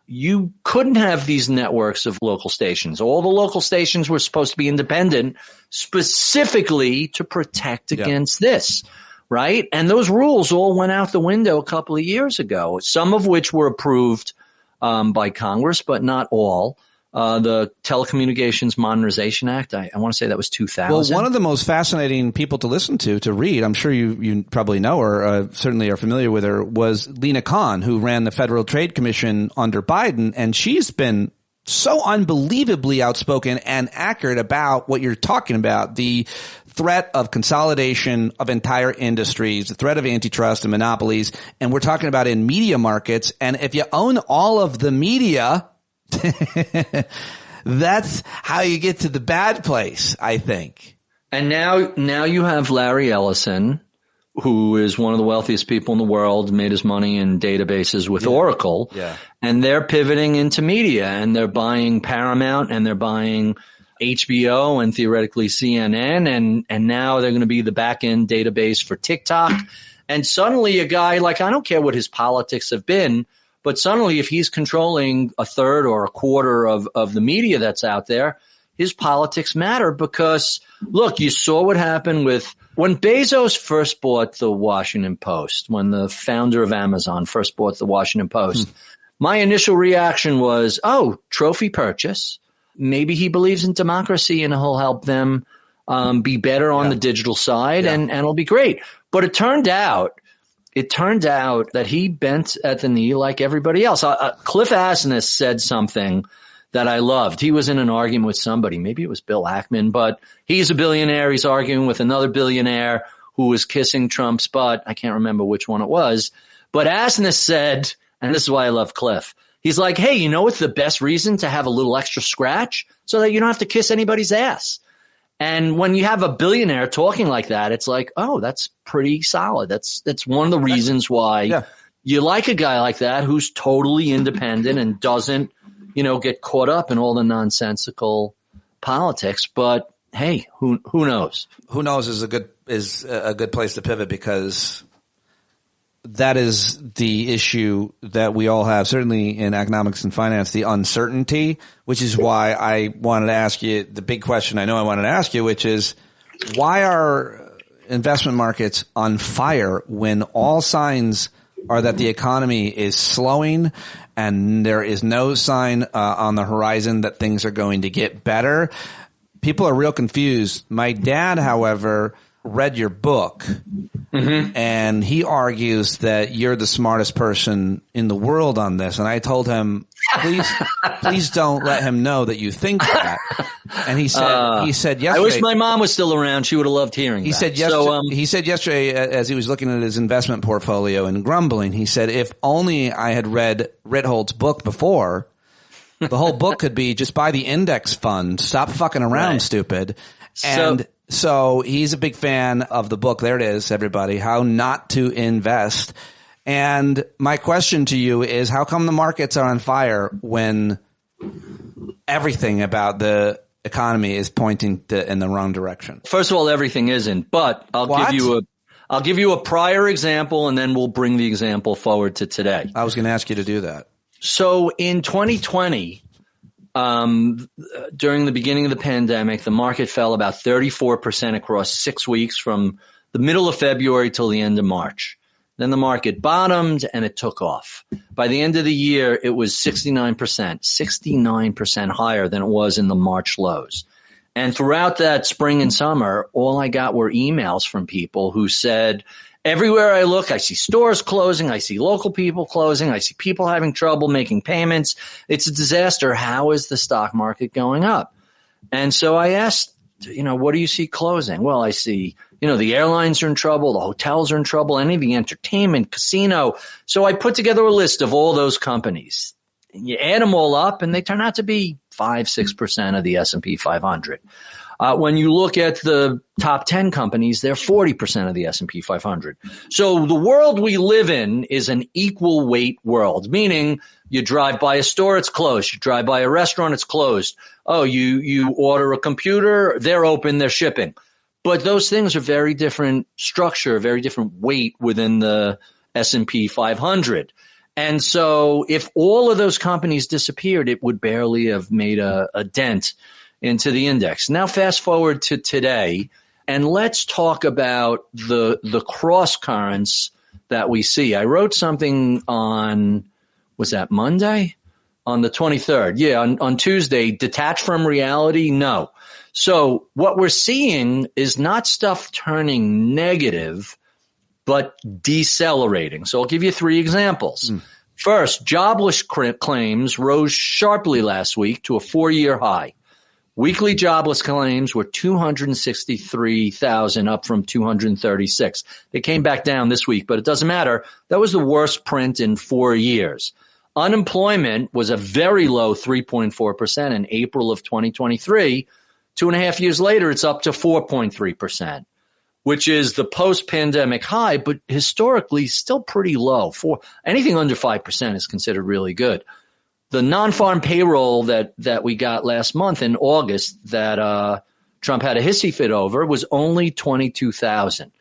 you couldn't have these networks of local stations. All the local stations were supposed to be independent, specifically to protect against this, right? And those rules all went out the window a couple of years ago, some of which were approved by Congress, but not all. The Telecommunications Modernization Act, I want to say that was 2000. Well, one of the most fascinating people to listen to read, I'm sure you probably know her, certainly are familiar with her, was Lena Khan, who ran the Federal Trade Commission under Biden. And she's been so unbelievably outspoken and accurate about what you're talking about, the threat of consolidation of entire industries, the threat of antitrust and monopolies. And we're talking about in media markets. And if you own all of the media, that's how you get to the bad place, I think. And now you have Larry Ellison, who is one of the wealthiest people in the world, made his money in databases with Oracle. Yeah. And they're pivoting into media, and they're buying Paramount, and they're buying HBO and theoretically CNN, and now they're going to be the back-end database for TikTok. And suddenly a guy, like, I don't care what his politics have been, but suddenly if he's controlling a third or a quarter of the media that's out there, his politics matter because, look, you saw what happened when Bezos first bought the Washington Post, when the founder of Amazon first bought the Washington Post. My initial reaction was, oh, trophy purchase. Maybe he believes in democracy and he'll help them be better on the digital side and it'll be great. But it turned out that he bent at the knee like everybody else. Cliff Asness said something that I loved. He was in an argument with somebody. Maybe it was Bill Ackman, but he's a billionaire. He's arguing with another billionaire who was kissing Trump's butt. I can't remember which one it was. But Asness said, and this is why I love Cliff, he's like, hey, you know what's the best reason to have a little extra scratch? So that you don't have to kiss anybody's ass. And when you have a billionaire talking like that, it's like, oh, that's pretty solid. That's one of the reasons why You like a guy like that who's totally independent and doesn't, get caught up in all the nonsensical politics. But hey, who knows? Who knows is a good place to pivot, because that is the issue that we all have, certainly in economics and finance, the uncertainty, which is why I wanted to ask you the big question I know I wanted to ask you, which is, why are investment markets on fire when all signs are that the economy is slowing and there is no sign on the horizon that things are going to get better? People are real confused. My dad, however, read your book, and he argues that you're the smartest person in the world on this. And I told him, please don't let him know that you think that. And he said yesterday, I wish my mom was still around. She would have loved hearing that. He said yesterday, as he was looking at his investment portfolio and grumbling, he said, if only I had read Ritholtz's book before, the whole book could be just buy the index fund. Stop fucking around, stupid. And so he's a big fan of the book. There it is, everybody. How Not to Invest. And my question to you is, how come the markets are on fire when everything about the economy is pointing in the wrong direction? First of all, everything isn't, but I'll give you a prior example, and then we'll bring the example forward to today. I was going to ask you to do that. So in 2020, during the beginning of the pandemic, the market fell about 34% across 6 weeks from the middle of February till the end of March. Then the market bottomed and it took off. By the end of the year, it was 69% higher than it was in the March lows. And throughout that spring and summer, all I got were emails from people who said, everywhere I look, I see stores closing. I see local people closing. I see people having trouble making payments. It's a disaster. How is the stock market going up? And so I asked, what do you see closing? Well, I see, the airlines are in trouble. The hotels are in trouble. Any of the entertainment, casino. So I put together a list of all those companies. You add them all up and they turn out to be 5-6% of the S&P 500. When you look at the top 10 companies, they're 40% of the S&P 500. So the world we live in is an equal weight world, meaning you drive by a store, it's closed. You drive by a restaurant, it's closed. Oh, you order a computer, they're open, they're shipping. But those things are very different structure, very different weight within the S&P 500. And so if all of those companies disappeared, it would barely have made a dent into the index. Now, fast forward to today, and let's talk about the cross currents that we see. I wrote something on, was that Monday? On the 23rd. Yeah, on Tuesday, detached from reality? No. So what we're seeing is not stuff turning negative, but decelerating. So I'll give you 3 examples. First, jobless claims rose sharply last week to a 4-year high. Weekly jobless claims were 263,000, up from 236. They came back down this week, but it doesn't matter. That was the worst print in 4 years. Unemployment was a very low 3.4% in April of 2023. 2.5 years later, it's up to 4.3%, which is the post-pandemic high, but historically still pretty low. Anything under 5% is considered really good. The non-farm payroll that we got last month in August that Trump had a hissy fit over was only 22,000.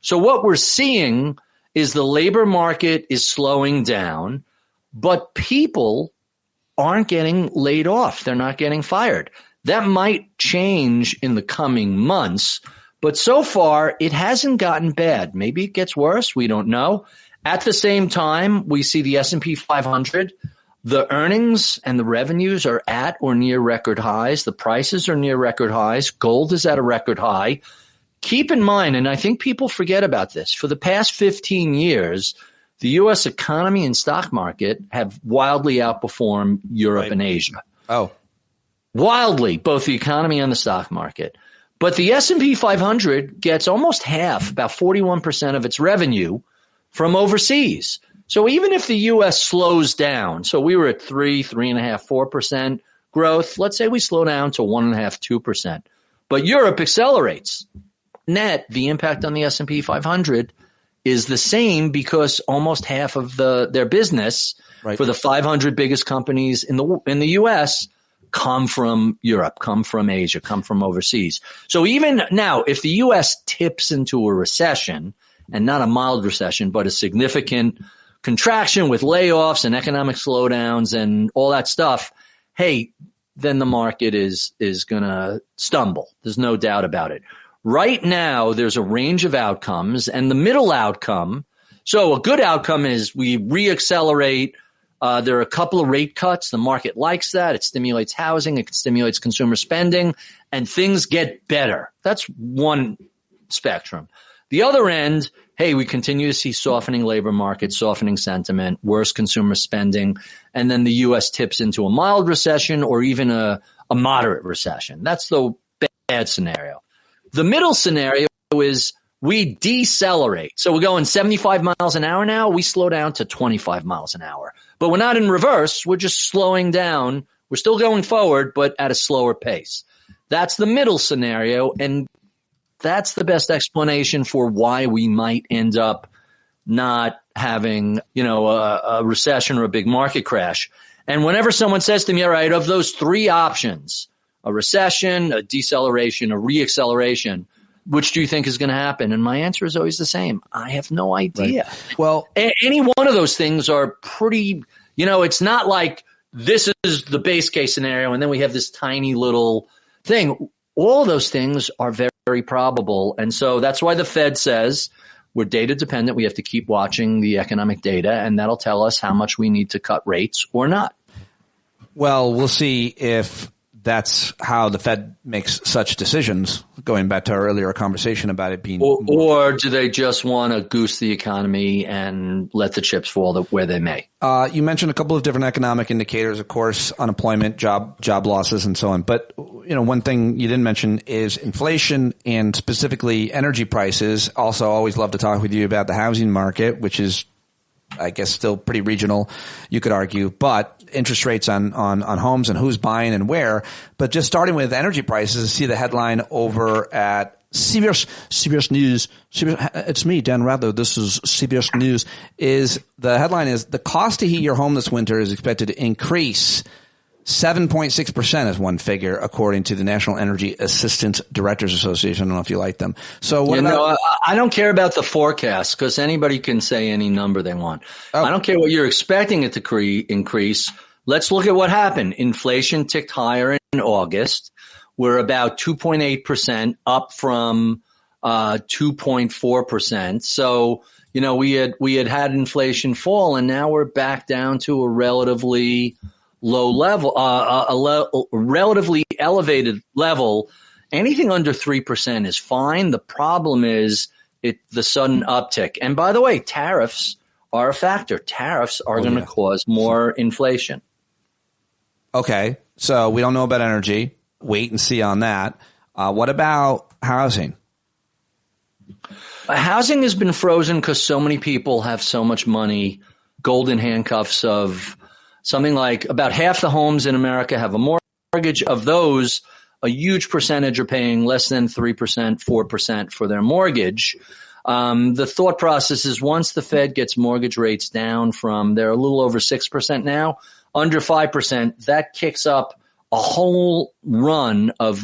So what we're seeing is the labor market is slowing down, but people aren't getting laid off. They're not getting fired. That might change in the coming months, but so far it hasn't gotten bad. Maybe it gets worse. We don't know. At the same time, we see the S&P 500. The earnings and the revenues are at or near record highs. The prices are near record highs. Gold is at a record high. Keep in mind, and I think people forget about this, for the past 15 years, the U.S. economy and stock market have wildly outperformed Europe and Asia. Oh. Wildly, both the economy and the stock market. But the S&P 500 gets almost half, about 41% of its revenue from overseas. So even if the U.S. slows down, so we were at 3.5%, 4% growth. Let's say we slow down to 1.5%, 2%. But Europe accelerates. Net, the impact on the S&P 500 is the same because almost half of their business for the 500 biggest companies in the U.S. come from Europe, come from Asia, come from overseas. So even now, if the U.S. tips into a recession, and not a mild recession, but a significant contraction with layoffs and economic slowdowns and all that stuff, hey, then the market is going to stumble. There's no doubt about it. Right now, there's a range of outcomes, and the middle outcome, so a good outcome is we reaccelerate. There are a couple of rate cuts. The market likes that. It stimulates housing. It stimulates consumer spending, and things get better. That's one spectrum. The other end, hey, we continue to see softening labor market, softening sentiment, worse consumer spending, and then the U.S. tips into a mild recession or even a moderate recession. That's the bad scenario. The middle scenario is we decelerate. So we're going 75 miles an hour now. We slow down to 25 miles an hour. But we're not in reverse. We're just slowing down. We're still going forward, but at a slower pace. That's the middle scenario, and that's the best explanation for why we might end up not having, a recession or a big market crash. And whenever someone says to me, all right, of those three options, a recession, a deceleration, a reacceleration, which do you think is going to happen? And my answer is always the same. I have no idea. Right. Well, any one of those things are pretty, it's not like this is the base case scenario and then we have this tiny little thing. All those things are very, very probable. And so that's why the Fed says we're data dependent. We have to keep watching the economic data, and that'll tell us how much we need to cut rates or not. Well, we'll see if that's how the Fed makes such decisions, going back to our earlier conversation about it being or do they just want to goose the economy and let the chips fall where they may? You mentioned a couple of different economic indicators, of course, unemployment, job losses, and so on. But, one thing you didn't mention is inflation and specifically energy prices. Also, always love to talk with you about the housing market, which is, I guess, still pretty regional, you could argue, but interest rates on homes and who's buying and where. But just starting with energy prices, see the headline over at CBS News. It's me, Dan Rather. This is CBS News. The headline is the cost to heat your home this winter is expected to increase 7.6% is one figure, according to the National Energy Assistant Directors Association. I don't know if you like them. So I don't care about the forecast because anybody can say any number they want. Oh. I don't care what you're expecting it to increase. Let's look at what happened. Inflation ticked higher in August. We're about 2.8% up from 2.4%. So, we had inflation fall, and now we're back down to a relatively low level, relatively elevated level. Anything under 3% is fine. The problem is the sudden uptick. And by the way, tariffs are a factor. Tariffs are going to cause more inflation. Okay. So we don't know about energy. Wait and see on that. What about housing? Housing has been frozen because so many people have so much money, golden handcuffs of something like about half the homes in America have a mortgage. Of those, a huge percentage are paying less than 3%, 4% for their mortgage. The thought process is once the Fed gets mortgage rates down from they're a little over 6% now, under 5%, that kicks up a whole run of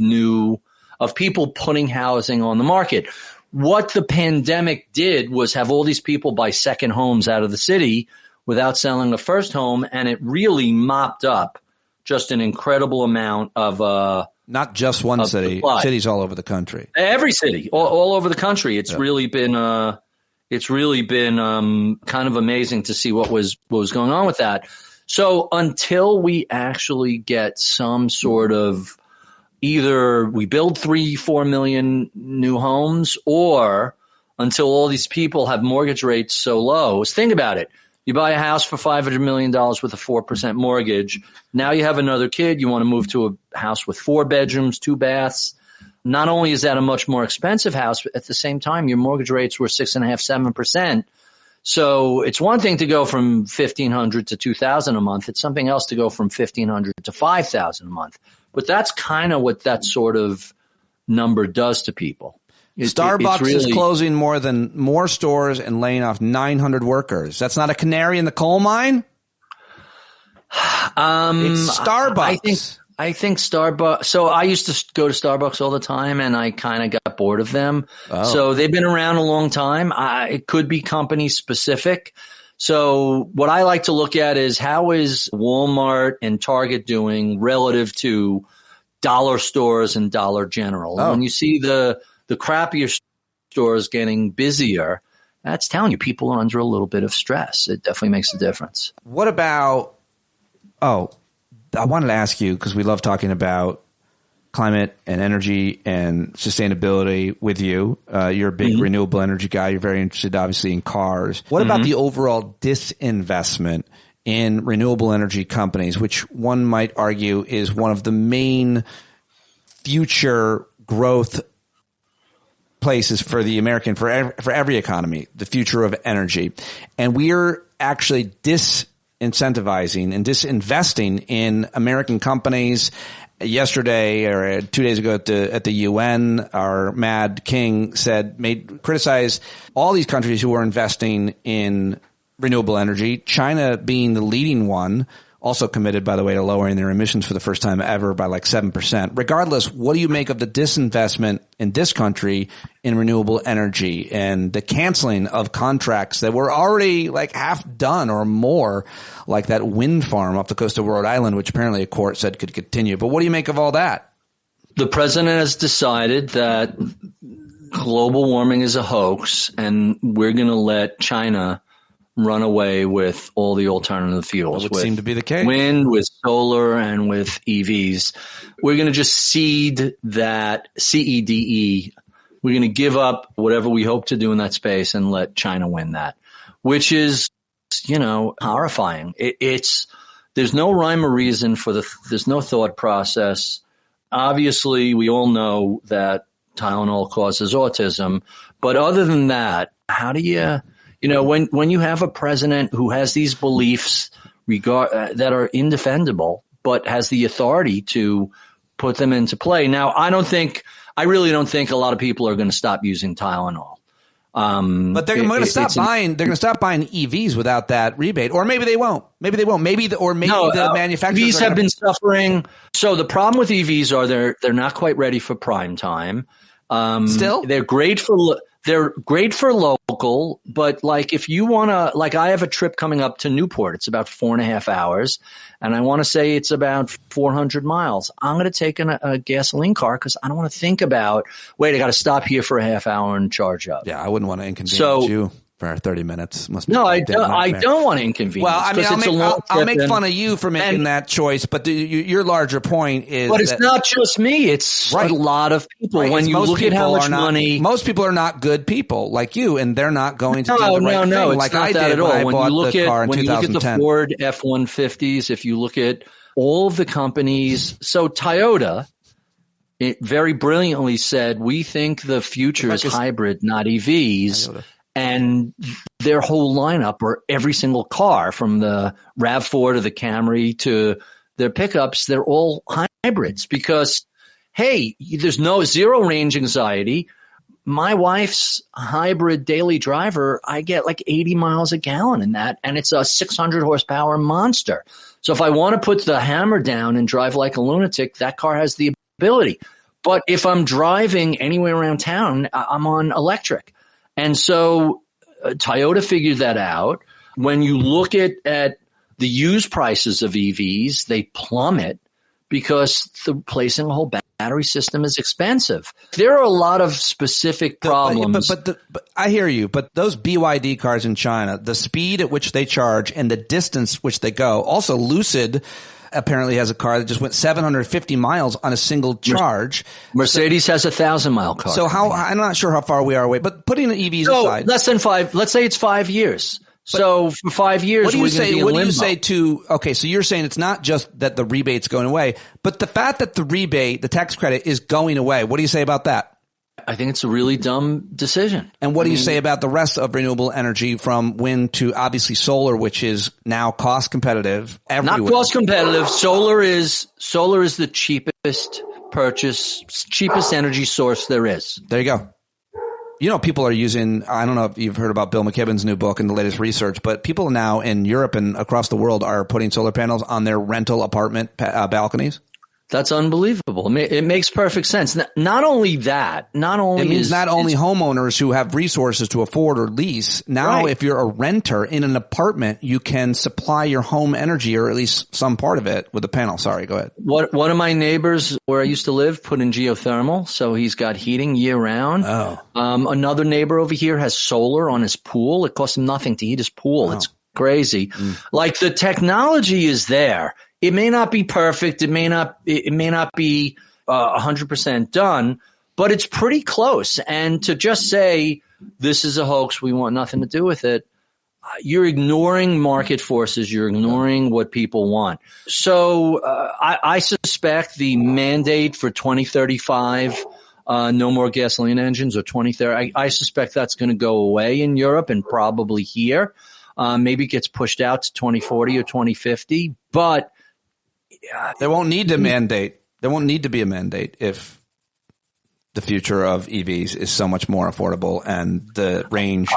people putting housing on the market. What the pandemic did was have all these people buy second homes out of the city without selling a first home, and it really mopped up just an incredible amount of not just one city, supply. Cities all over the country. Every city, all over the country. It's really been kind of amazing to see what was going on with that. So until we actually get some sort of either we build 3-4 million new homes, or until all these people have mortgage rates so low, think about it. You buy a house for $500 million with a 4% mortgage. Now you have another kid. You want to move to a house with 4 bedrooms, 2 baths. Not only is that a much more expensive house, but at the same time, your mortgage rates were 6.5%, 7%. So it's one thing to go from $1,500 to $2,000 a month. It's something else to go from $1,500 to $5,000 a month. But that's kind of what that sort of number does to people. Starbucks is closing more stores and laying off 900 workers. That's not a canary in the coal mine? It's Starbucks. I think Starbucks. So I used to go to Starbucks all the time, and I kind of got bored of them. Oh. So they've been around a long time. It could be company specific. So what I like to look at is how is Walmart and Target doing relative to dollar stores and Dollar General. And when you see the crappier stores getting busier, that's telling you people are under a little bit of stress. It definitely makes a difference. What about I wanted to ask you, because we love talking about climate and energy and sustainability with you. You're a big renewable energy guy. You're very interested, obviously, in cars. What about the overall disinvestment in renewable energy companies, which one might argue is one of the main future growth places for the American, for every economy, the future of energy. And we're actually disincentivizing and disinvesting in American companies. Yesterday or 2 days ago at the UN, our Mad King criticized all these countries who are investing in renewable energy. China being the leading one, also committed, by the way, to lowering their emissions for the first time ever by like 7%. Regardless, what do you make of the disinvestment in this country in renewable energy and the canceling of contracts that were already like half done or more, like that wind farm off the coast of Rhode Island, which apparently a court said could continue? But what do you make of all that? The president has decided that global warming is a hoax, and we're going to let China run away with all the alternative fuels. That would seem to be the case. Wind, with solar, and with EVs. We're going to just cede that CEDE. We're going to give up whatever we hope to do in that space and let China win that, which is, horrifying. There's no rhyme or reason there's no thought process. Obviously, we all know that Tylenol causes autism, but other than that, how do you... when you have a president who has these beliefs that are indefensible, but has the authority to put them into play. Now, I really don't think a lot of people are going to stop using Tylenol. But they're going to stop buying. They're going to stop buying EVs without that rebate, or maybe they won't. Maybe the manufacturers. EVs have been suffering. So the problem with EVs are they're not quite ready for prime time. Still, they're great for local, but like if you want to, like I have a trip coming up to Newport. It's about 4.5 hours, and I want to say it's about 400 miles. I'm going to take a gasoline car because I don't want to think about, I got to stop here for a half hour and charge up. Yeah, I wouldn't want to inconvenience you for 30 minutes. I don't want to inconvenience. Well, I mean, I'll make fun of you for making that choice, but your larger point is, but it's not just me; it's a lot of people. Right. When you look at how much money, most people are not good people like you, and they're not going to do the right thing. No, like not I that did at all. when I bought the car in 2010. You look at the Ford F-150s, if you look at all of the companies, so Toyota, it very brilliantly said, we think the future is hybrid, not EVs. Toyota. And their whole lineup, or every single car from the RAV4 to the Camry to their pickups, they're all hybrids because, hey, there's zero range anxiety. My wife's hybrid daily driver, I get like 80 miles a gallon in that, and it's a 600 horsepower monster. So if I want to put the hammer down and drive like a lunatic, that car has the ability. But if I'm driving anywhere around town, I'm on electric. And so Toyota figured that out. When you look at the used prices of EVs, they plummet because replacing a whole battery system is expensive. There are a lot of specific problems. But I hear you. But those BYD cars in China, the speed at which they charge and the distance which they go. Also, Lucid apparently has a car that just went 750 miles on a single charge. Mercedes has a 1,000-mile car. So I'm not sure how far we are away, but putting the EVs aside. Less than 5, let's say it's 5 years. So for 5 years, what do you say okay, so you're saying it's not just that the rebate's going away, but the fact that the tax credit is going away. What do you say about that? I think it's a really dumb decision. And what do you say about the rest of renewable energy, from wind to obviously solar, which is now cost competitive everywhere? Not cost competitive. Solar is the cheapest energy source there is. There you go. You know, people are using, I don't know if you've heard about Bill McKibben's new book and the latest research, but people now in Europe and across the world are putting solar panels on their rental apartment balconies. That's unbelievable. It makes perfect sense. Not only that, it means not only homeowners who have resources to afford or lease. Now, if you're a renter in an apartment, you can supply your home energy, or at least some part of it, with a panel. Sorry, go ahead. One of my neighbors where I used to live put in geothermal, so he's got heating year round. Oh. Another neighbor over here has solar on his pool. It costs him nothing to heat his pool. It's crazy. Like, the technology is there. It may not be perfect. It may not be 100% done, but it's pretty close. And to just say this is a hoax, we want nothing to do with it, you're ignoring market forces. You're ignoring what people want. So I suspect the mandate for 2035, no more gasoline engines, or 2030, I suspect that's going to go away in Europe and probably here. Maybe it gets pushed out to 2040 or 2050, but there won't need to mandate. There won't need to be a mandate if the future of EVs is so much more affordable and the range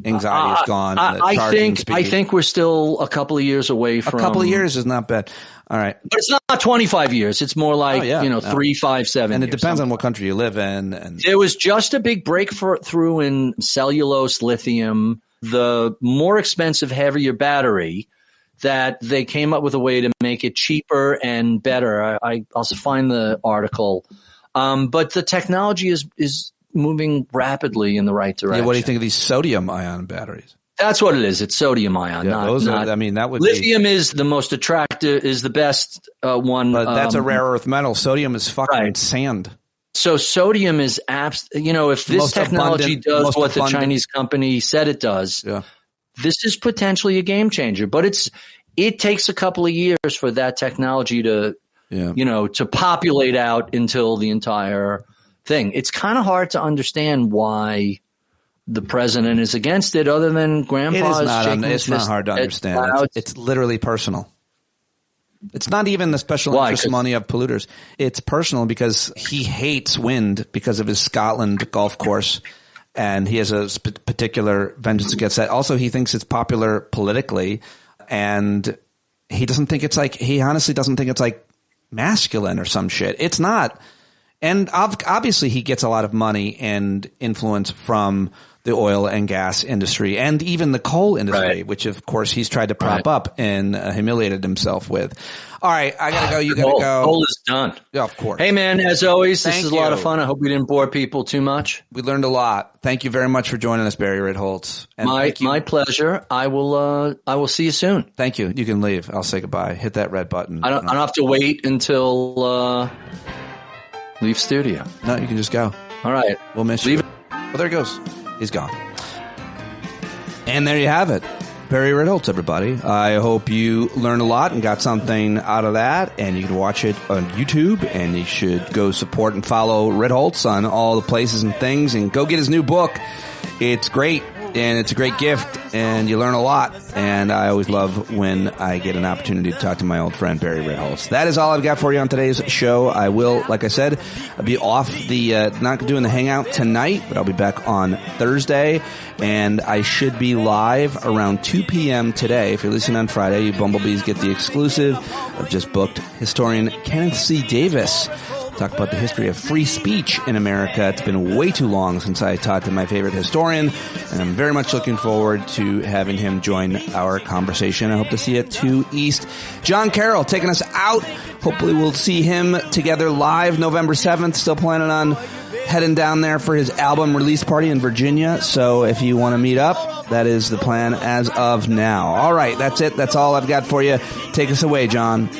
anxiety is gone. I think we're still a couple of years away from. A couple of years is not bad. All right, but it's not 25 years. It's more like 3, 5, 7. And it depends on what country you live in. And there was just a big breakthrough in cellulose lithium, the more expensive, heavier battery, that they came up with a way to make it cheaper and better. I'll also find the article. But the technology is moving rapidly in the right direction. Yeah, what do you think of these sodium ion batteries? That's what it is. It's sodium ion. Yeah, that would lithium is the most attractive, is the best one. But that's a rare earth metal. Sodium is fucking sand. So sodium is if this technology does what the Chinese company said it does, this is potentially a game changer. But it takes a couple of years for that technology to to populate out until the entire thing. It's kind of hard to understand why the president is against it, other than Grandpa is shaking his fist. It's not hard to understand. It's literally personal. It's not even the special interest money of polluters. It's personal because he hates wind because of his Scotland golf course, and he has a particular vengeance against that. Also, he thinks it's popular politically, and he honestly doesn't think it's like masculine or some shit. It's not. And obviously he gets a lot of money and influence from the oil and gas industry and even the coal industry, which of course he's tried to prop up and humiliated himself with. All right, I gotta go. You gotta go. Coal is done. Yeah, of course. Hey man, as always, this is a lot of fun. I hope we didn't bore people too much. We learned a lot. Thank you very much for joining us, Barry Ritholtz. And my pleasure. I will see you soon. Thank you. You can leave. I'll say goodbye. Hit that red button. I don't have to wait until leave studio. No, you can just go. All right. We'll miss you. Well, there he goes. He's gone. And there you have it. Barry Ritholtz, everybody. I hope you learned a lot and got something out of that. And you can watch it on YouTube. And you should go support and follow Ritholtz on all the places and things. And go get his new book. It's great. And it's a great gift, and you learn a lot. And I always love when I get an opportunity to talk to my old friend, Barry Ritholtz. That is all I've got for you on today's show. I will, like I said, be off not doing the hangout tonight, but I'll be back on Thursday. And I should be live around 2 p.m. today. If you're listening on Friday, you bumblebees get the exclusive. I've just booked historian Kenneth C. Davis. Talk about the history of free speech in America. It's been way too long since I talked to my favorite historian, and I'm very much looking forward to having him join our conversation. I hope to see you at 2 East. John Carroll taking us out. Hopefully we'll see him together live November 7th. Still planning on heading down there for his album release party in Virginia. So if you want to meet up, that is the plan as of now. All right, that's it. That's all I've got for you. Take us away, John.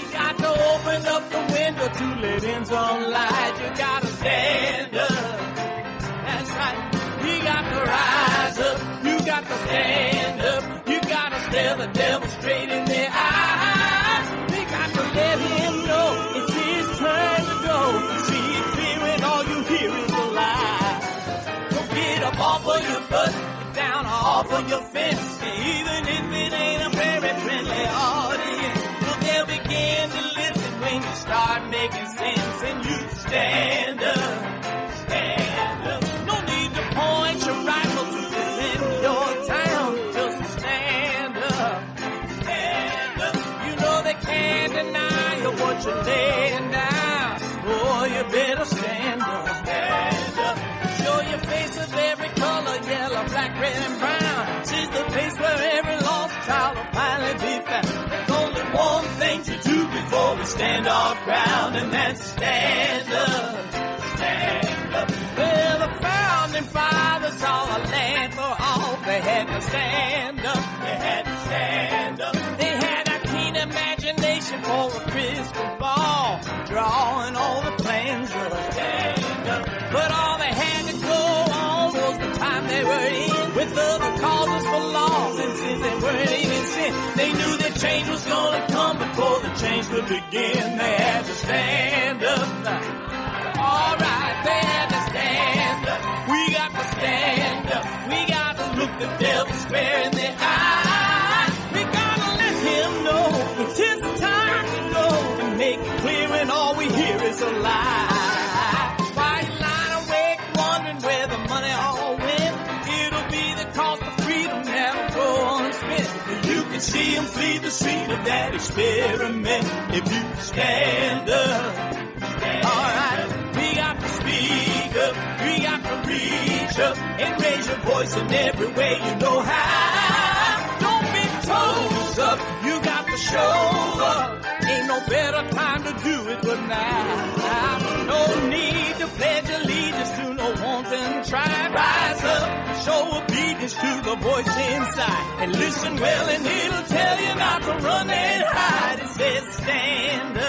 To let in some light, you gotta stand up. That's right. You got to rise up. You got to stand up. You gotta stare the devil straight in the eye. We got to let him know it's his turn to go. See it clear and all you hear is a lie. So get up off of your butt, get down off of your fence. Even if it ain't a very friendly audience, well, they'll begin to listen when you start making sense and you stand up, no need to point what you're laying down. Oh, you better stand up. Stand up. Show your face of every color, yellow, black, red, and brown. She's the place where every lost child will finally be found. There's only one thing to do before we stand our ground, and that's stand up. Stand up. Well, the founding fathers saw a land for all. They had to stand up. They had to stand up. They had a keen imagination for a crystal ball, drawing all the plans of stand up. But all they had to go on was the time they were in, with other causes for laws, and since they weren't even sin, they knew that change was gonna come before the change could begin. They had to stand up. All right, they had to stand up. We got to stand up. We got to look the devil square in the eye. We gotta let him know it's his time to go, and make it clear when all we hear is a lie. Why you lying awake wondering where the money all went? It'll be the cost of freedom that'll go unspent. You can see him flee the scene of that experiment if you stand up. Alright, we got to speak up, we got to reach up, and raise your voice in every way you know how. Don't be toes up, you got to show up. Ain't no better time to do it but now. No need to pledge allegiance to no wanton tribe. Rise up, show obedience to the voice inside, and listen well and it'll tell you not to run and hide. It says stand up.